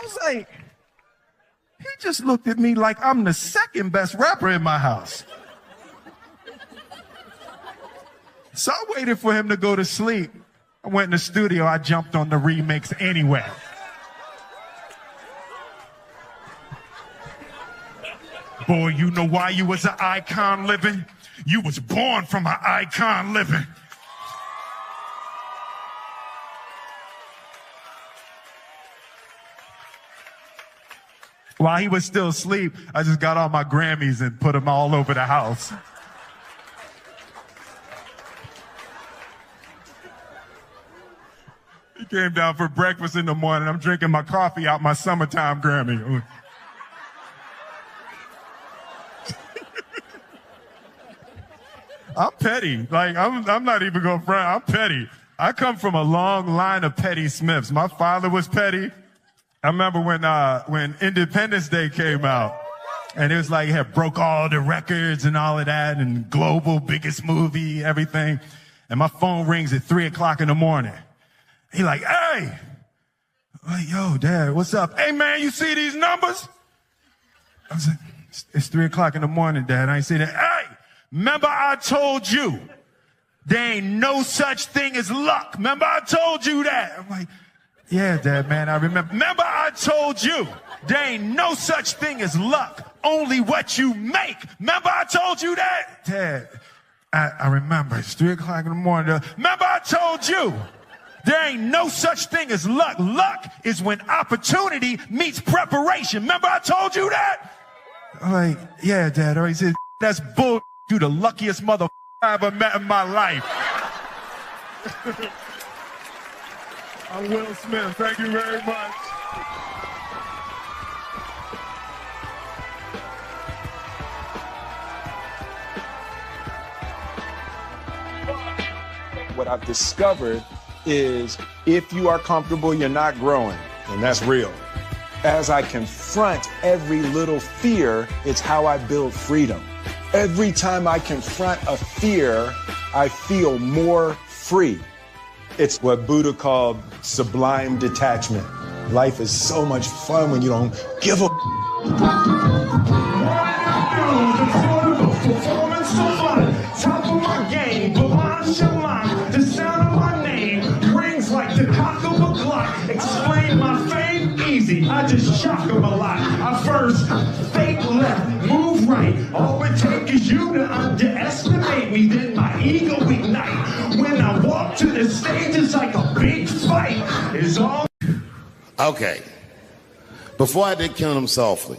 was like, he just looked at me like I'm the second best rapper in my house. So I waited for him to go to sleep. I went in the studio, I jumped on the remix anyway. Boy, you know why you was an icon living? You was born from an icon living. While he was still asleep, I just got all my Grammys and put them all over the house. He came down for breakfast in the morning. I'm drinking my coffee out my summertime Grammy. I'm petty. Like, I'm not even going to front. I'm petty. I come from a long line of petty Smiths. My father was petty. I remember when Independence Day came out, and it was like, it had broke all the records and all of that, and global, biggest movie, everything. And my phone rings at 3 o'clock in the morning. He like, hey. I'm like, yo, Dad, what's up? Hey, man, you see these numbers? I was like, it's 3 o'clock in the morning, Dad. I ain't see that. Hey, remember I told you there ain't no such thing as luck. Remember I told you that? I'm like, yeah, Dad, man, I remember. Remember I told you there ain't no such thing as luck, only what you make. Remember I told you that? Dad, I remember. It's 3 o'clock in the morning. Remember I told you there ain't no such thing as luck. Luck is when opportunity meets preparation. Remember I told you that? I'm like, yeah, Dad. He said, that's bull. You the luckiest mother I ever met in my life. I'm Will Smith. Thank you very much. What I've discovered is if you are comfortable, you're not growing, and that's real. As I confront every little fear, it's how I build freedom. Every time I confront a fear, I feel more free. It's what Buddha called sublime detachment. Life is so much fun when you don't give a Fake left, move right. All it takes is you to underestimate me, then my ego ignite. When I walk to the stage, it's like a big fight. It's all... Okay. Before I did Killing Them Softly,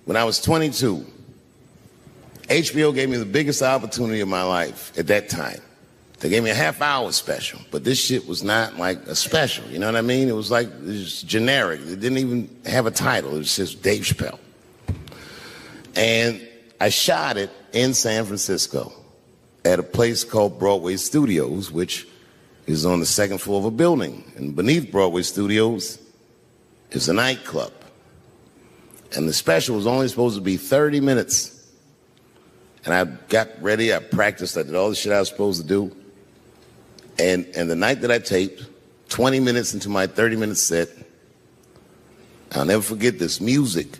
when I was 22, HBO gave me the biggest opportunity of my life at that time. They gave me a half-hour special, but this shit was not like a special, you know what I mean? It was like, it was generic. It didn't even have a title. It was just Dave Chappelle. And I shot it in San Francisco at a place called Broadway Studios, which is on the second floor of a building. And beneath Broadway Studios is a nightclub. And the special was only supposed to be 30 minutes. And I got ready, I practiced, I did all the shit I was supposed to do. And the night that I taped, 20 minutes into my 30-minute set, I'll never forget this, music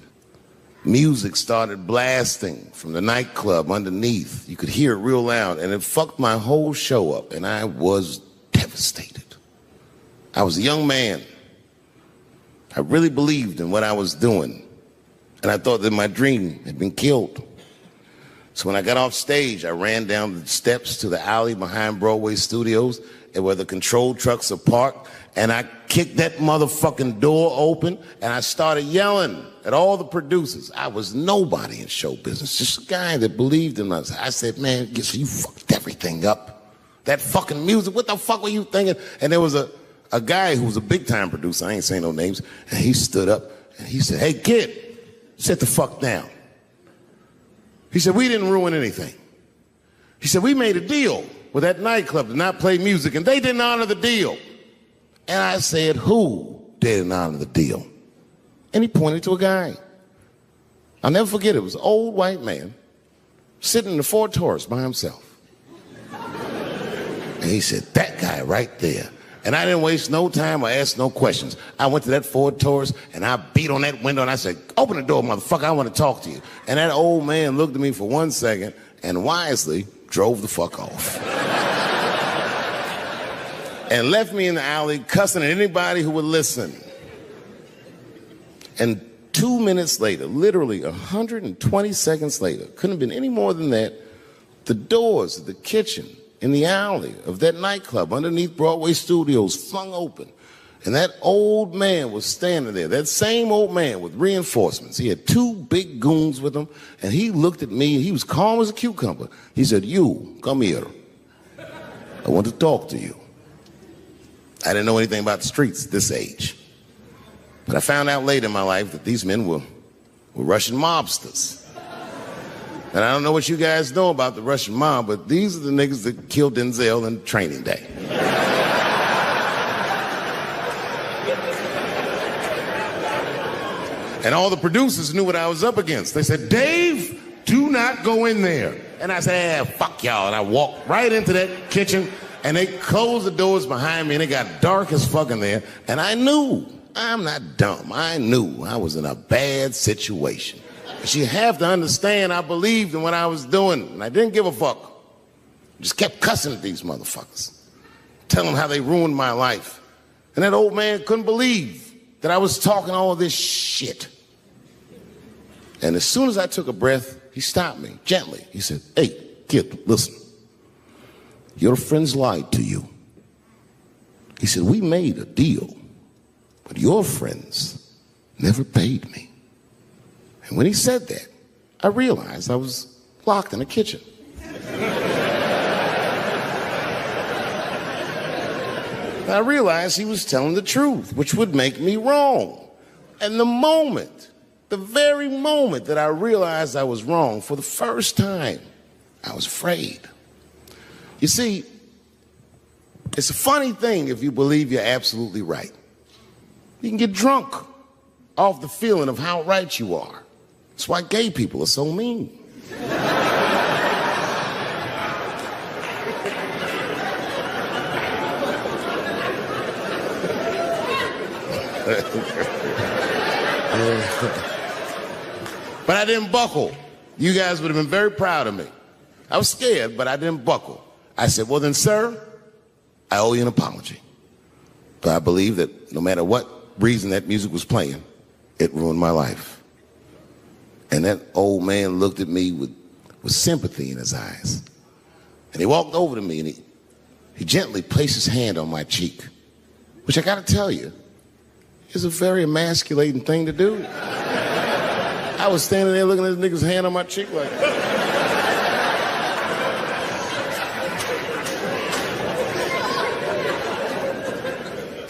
started blasting from the nightclub underneath. You could hear it real loud, and it fucked my whole show up, and I was devastated. I was a young man. I really believed in what I was doing, and I thought that my dream had been killed. So when I got off stage, I ran down the steps to the alley behind Broadway Studios and where the control trucks are parked, and I kicked that motherfucking door open, and I started yelling at all the producers. I was nobody in show business, just a guy that believed in us. I said, man, you fucked everything up. That fucking music, what the fuck were you thinking? And there was a guy who was a big-time producer, I ain't saying no names, and he stood up, and he said, hey, kid, sit the fuck down. He said, we didn't ruin anything. He said, we made a deal with that nightclub to not play music, and they didn't honor the deal. And I said, who didn't honor the deal? And he pointed to a guy. I'll never forget it. It was an old white man sitting in the Ford Taurus by himself. And he said, that guy right there. And I didn't waste no time or ask no questions. I went to that Ford Taurus, and I beat on that window, and I said, open the door, motherfucker, I want to talk to you. And that old man looked at me for 1 second and wisely drove the fuck off. And left me in the alley cussing at anybody who would listen. And 2 minutes later, literally 120 seconds later, couldn't have been any more than that, the doors of the kitchen in the alley of that nightclub underneath Broadway Studios flung open. And that old man was standing there, that same old man with reinforcements. He had 2 big goons with him, and he looked at me, and he was calm as a cucumber. He said, you, come here. I want to talk to you. I didn't know anything about the streets at this age. But I found out later in my life that these men were Russian mobsters. And I don't know what you guys know about the Russian mob, but these are the niggas that killed Denzel in Training Day. And all the producers knew what I was up against. They said, Dave, do not go in there. And I said, fuck y'all. And I walked right into that kitchen, and they closed the doors behind me, and it got dark as fuck in there. And I knew, I'm not dumb, I knew I was in a bad situation. But you have to understand, I believed in what I was doing, and I didn't give a fuck. Just kept cussing at these motherfuckers, telling them how they ruined my life. And that old man couldn't believe that I was talking all this shit. And as soon as I took a breath, he stopped me gently. He said, hey, kid, listen. Your friends lied to you. He said, we made a deal, but your friends never paid me. And when he said that, I realized I was locked in the kitchen. I realized he was telling the truth, which would make me wrong. And the very moment that I realized I was wrong, for the first time, I was afraid. You see, it's a funny thing if you believe you're absolutely right. You can get drunk off the feeling of how right you are. That's why gay people are so mean. But I didn't buckle. You guys would have been very proud of me. I was scared, but I didn't buckle. I said, well then, sir, I owe you an apology. But I believe that no matter what reason that music was playing, it ruined my life. And that old man looked at me with sympathy in his eyes. And he walked over to me and he gently placed his hand on my cheek, which I gotta tell you, is a very emasculating thing to do. I was standing there looking at this nigga's hand on my cheek like,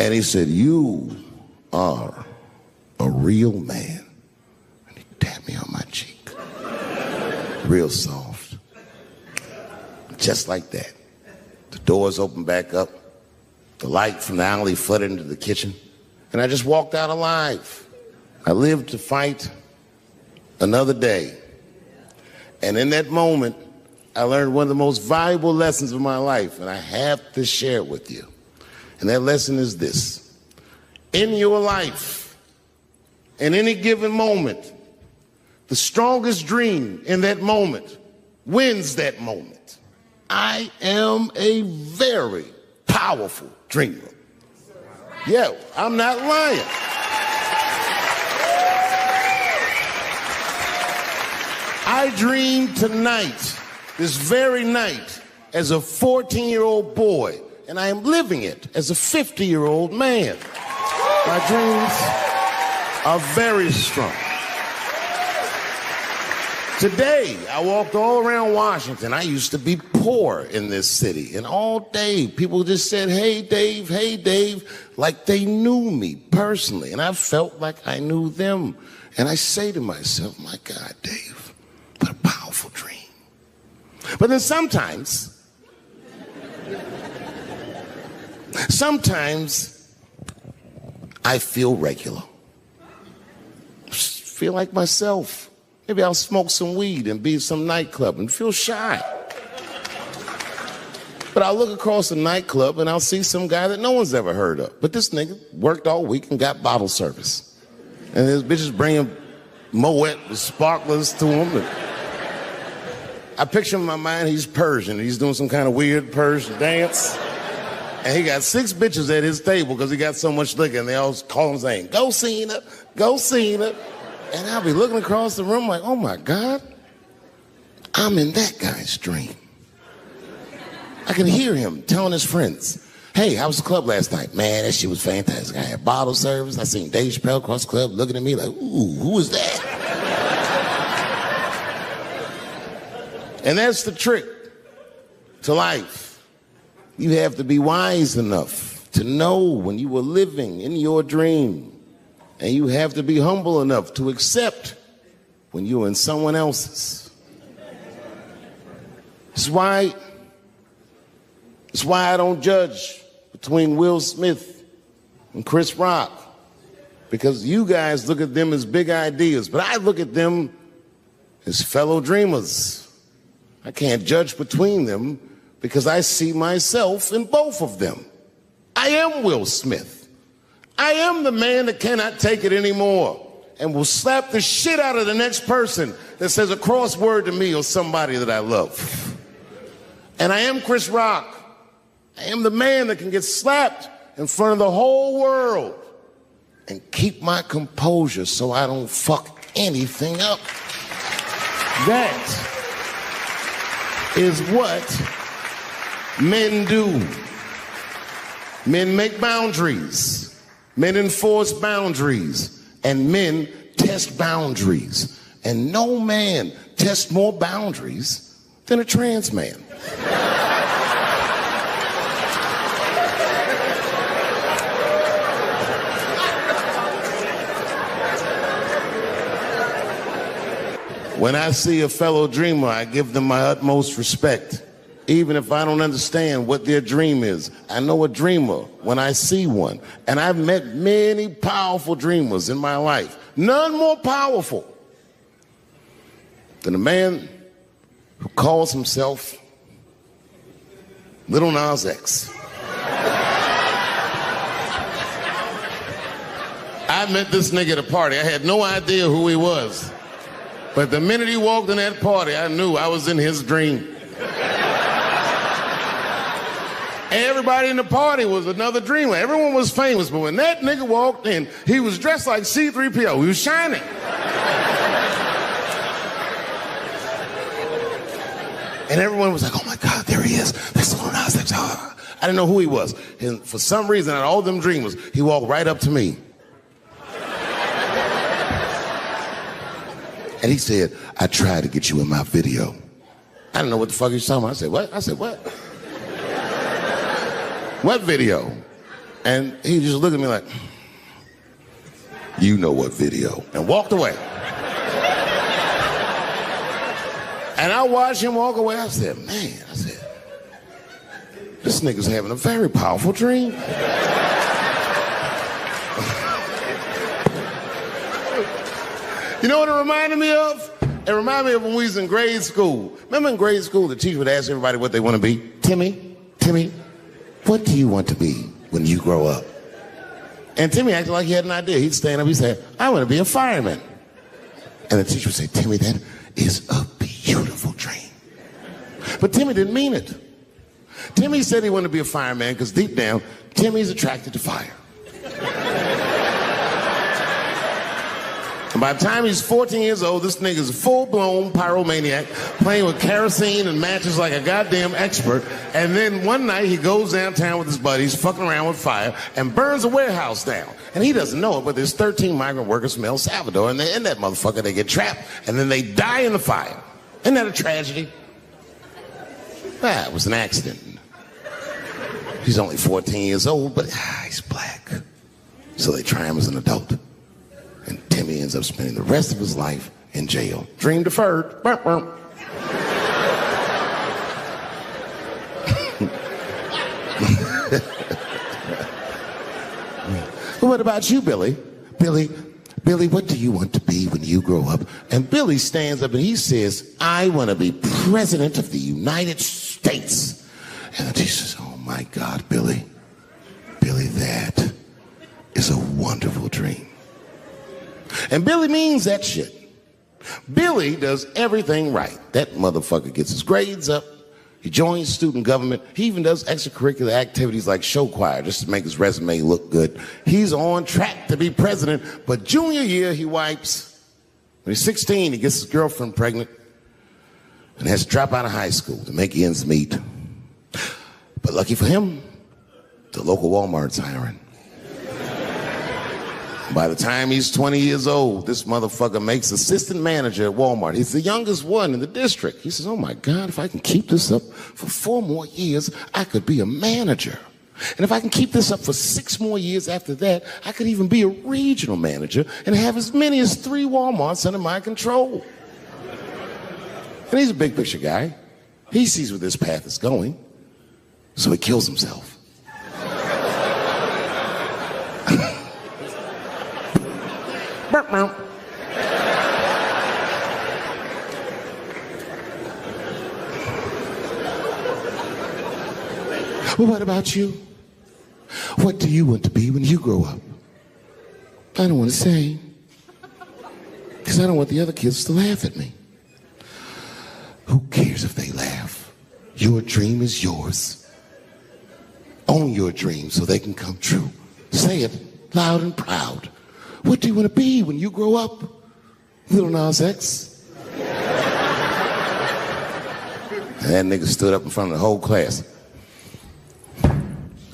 and he said, "You are a real man." And he tapped me on my cheek, real soft, just like that. The doors opened back up. The light from the alley flooded into the kitchen. And I just walked out alive. I lived to fight another day. And in that moment, I learned one of the most valuable lessons of my life, and I have to share it with you. And that lesson is this. In your life, in any given moment, the strongest dream in that moment wins that moment. I am a very powerful dreamer. Yeah, I'm not lying. I dreamed tonight, this very night, as a 14-year-old boy, and I am living it as a 50-year-old man. My dreams are very strong. Today, I walked all around Washington. I used to be poor in this city, and all day people just said, hey, Dave, like they knew me personally, and I felt like I knew them. And I say to myself, my God, Dave, what a powerful dream. But then sometimes I feel regular. Feel like myself. Maybe I'll smoke some weed and be at some nightclub and feel shy. But I'll look across the nightclub and I'll see some guy that no one's ever heard of. But this nigga worked all week and got bottle service. And his bitches bringing Moet with sparklers to him. And I picture in my mind he's Persian. He's doing some kind of weird Persian dance. And he got 6 bitches at his table because he got so much liquor. And they all call him saying, go Cena, go Cena. And I'll be looking across the room like, oh my God, I'm in that guy's dream. I can hear him telling his friends, hey, how was the club last night? Man, that shit was fantastic. I had bottle service. I seen Dave Chappelle across the club looking at me like, ooh, who is that? And that's the trick to life. You have to be wise enough to know when you were living in your dream. And you have to be humble enough to accept when you're in someone else's. It's why I don't judge between Will Smith and Chris Rock. Because you guys look at them as big ideas, but I look at them as fellow dreamers. I can't judge between them because I see myself in both of them. I am Will Smith. I am the man that cannot take it anymore and will slap the shit out of the next person that says a crossword to me or somebody that I love. And I am Chris Rock. I am the man that can get slapped in front of the whole world and keep my composure so I don't fuck anything up. That is what men do. Men make boundaries. Men enforce boundaries, and men test boundaries. And no man tests more boundaries than a trans man. When I see a fellow dreamer, I give them my utmost respect. Even if I don't understand what their dream is. I know a dreamer when I see one. And I've met many powerful dreamers in my life. None more powerful than a man who calls himself Little Nas X. I met this nigga at a party. I had no idea who he was. But the minute he walked in that party, I knew I was in his dream. Everybody in the party was another dreamer. Everyone was famous, but when that nigga walked in, he was dressed like C-3PO. He was shining. And everyone was like, oh my God, there he is. That's Lil Nas X. I didn't know who he was. And for some reason, out of all them dreamers, he walked right up to me. And he said, I tried to get you in my video. I didn't know what the fuck he was talking about. I said, what? I said, what? What video? And he just looked at me like, you know what video, and walked away. And I watched him walk away. I said, man, this nigga's having a very powerful dream. You know what it reminded me of? It reminded me of when we was in grade school. Remember in grade school, the teacher would ask everybody what they want to be? Timmy, what do you want to be when you grow up? And Timmy acted like he had an idea. He'd stand up, he'd say, I want to be a fireman. And the teacher would say, Timmy, that is a beautiful dream. But Timmy didn't mean it. Timmy said he wanted to be a fireman because deep down, Timmy's attracted to fire. And by the time he's 14 years old, this nigga's a full-blown pyromaniac playing with kerosene and matches like a goddamn expert. And then one night he goes downtown with his buddies, fucking around with fire, and burns a warehouse down. And he doesn't know it, but there's 13 migrant workers from El Salvador, and they're in that motherfucker. They get trapped, and then they die in the fire. Isn't that a tragedy? It was an accident. He's only 14 years old, but he's black. So they try him as an adult. And Timmy ends up spending the rest of his life in jail. Dream deferred. Burp, burp. Well, what about you, Billy? Billy, what do you want to be when you grow up? And Billy stands up and he says, I want to be president of the United States. And the teacher says, oh my God, Billy, that is a wonderful dream. And Billy means that shit. Billy does everything right. That motherfucker gets his grades up. He joins student government. He even does extracurricular activities like show choir just to make his resume look good. He's on track to be president, but junior year he wipes. When he's 16, he gets his girlfriend pregnant and has to drop out of high school to make ends meet. But lucky for him, the local Walmart's hiring. By the time he's 20 years old, this motherfucker makes assistant manager at Walmart. He's the youngest one in the district. He says, oh my God, if I can keep this up for 4 more years, I could be a manager. And if I can keep this up for 6 more years after that, I could even be a regional manager and have as many as 3 Walmarts under my control. And he's a big picture guy. He sees where this path is going, so he kills himself. Well, what about you? What do you want to be when you grow up? I don't want to say, because I don't want the other kids to laugh at me. Who cares if they laugh? Your dream is yours. Own your dream so they can come true. Say it loud and proud. What do you want to be when you grow up? Lil Nas X. And that nigga stood up in front of the whole class.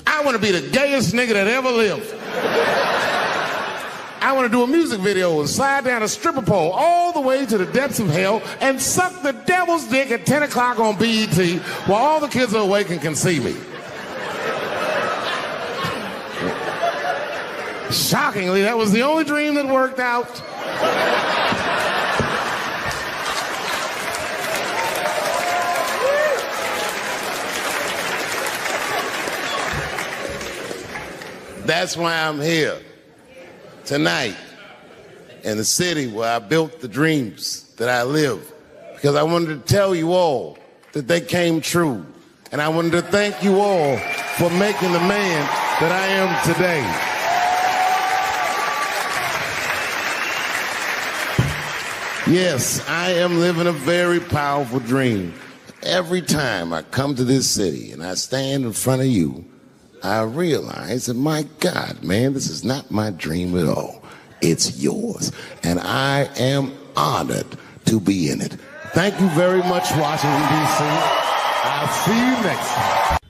I want to be the gayest nigga that ever lived. I want to do a music video and slide down a stripper pole all the way to the depths of hell and suck the devil's dick at 10 o'clock on BET while all the kids are awake and can see me. Shockingly, that was the only dream that worked out. That's why I'm here tonight in the city where I built the dreams that I live. Because I wanted to tell you all that they came true. And I wanted to thank you all for making the man that I am today. Yes, I am living a very powerful dream. Every time I come to this city and I stand in front of you, I realize that, my God, man, this is not my dream at all. It's yours. And I am honored to be in it. Thank you very much, Washington, D.C. I'll see you next time.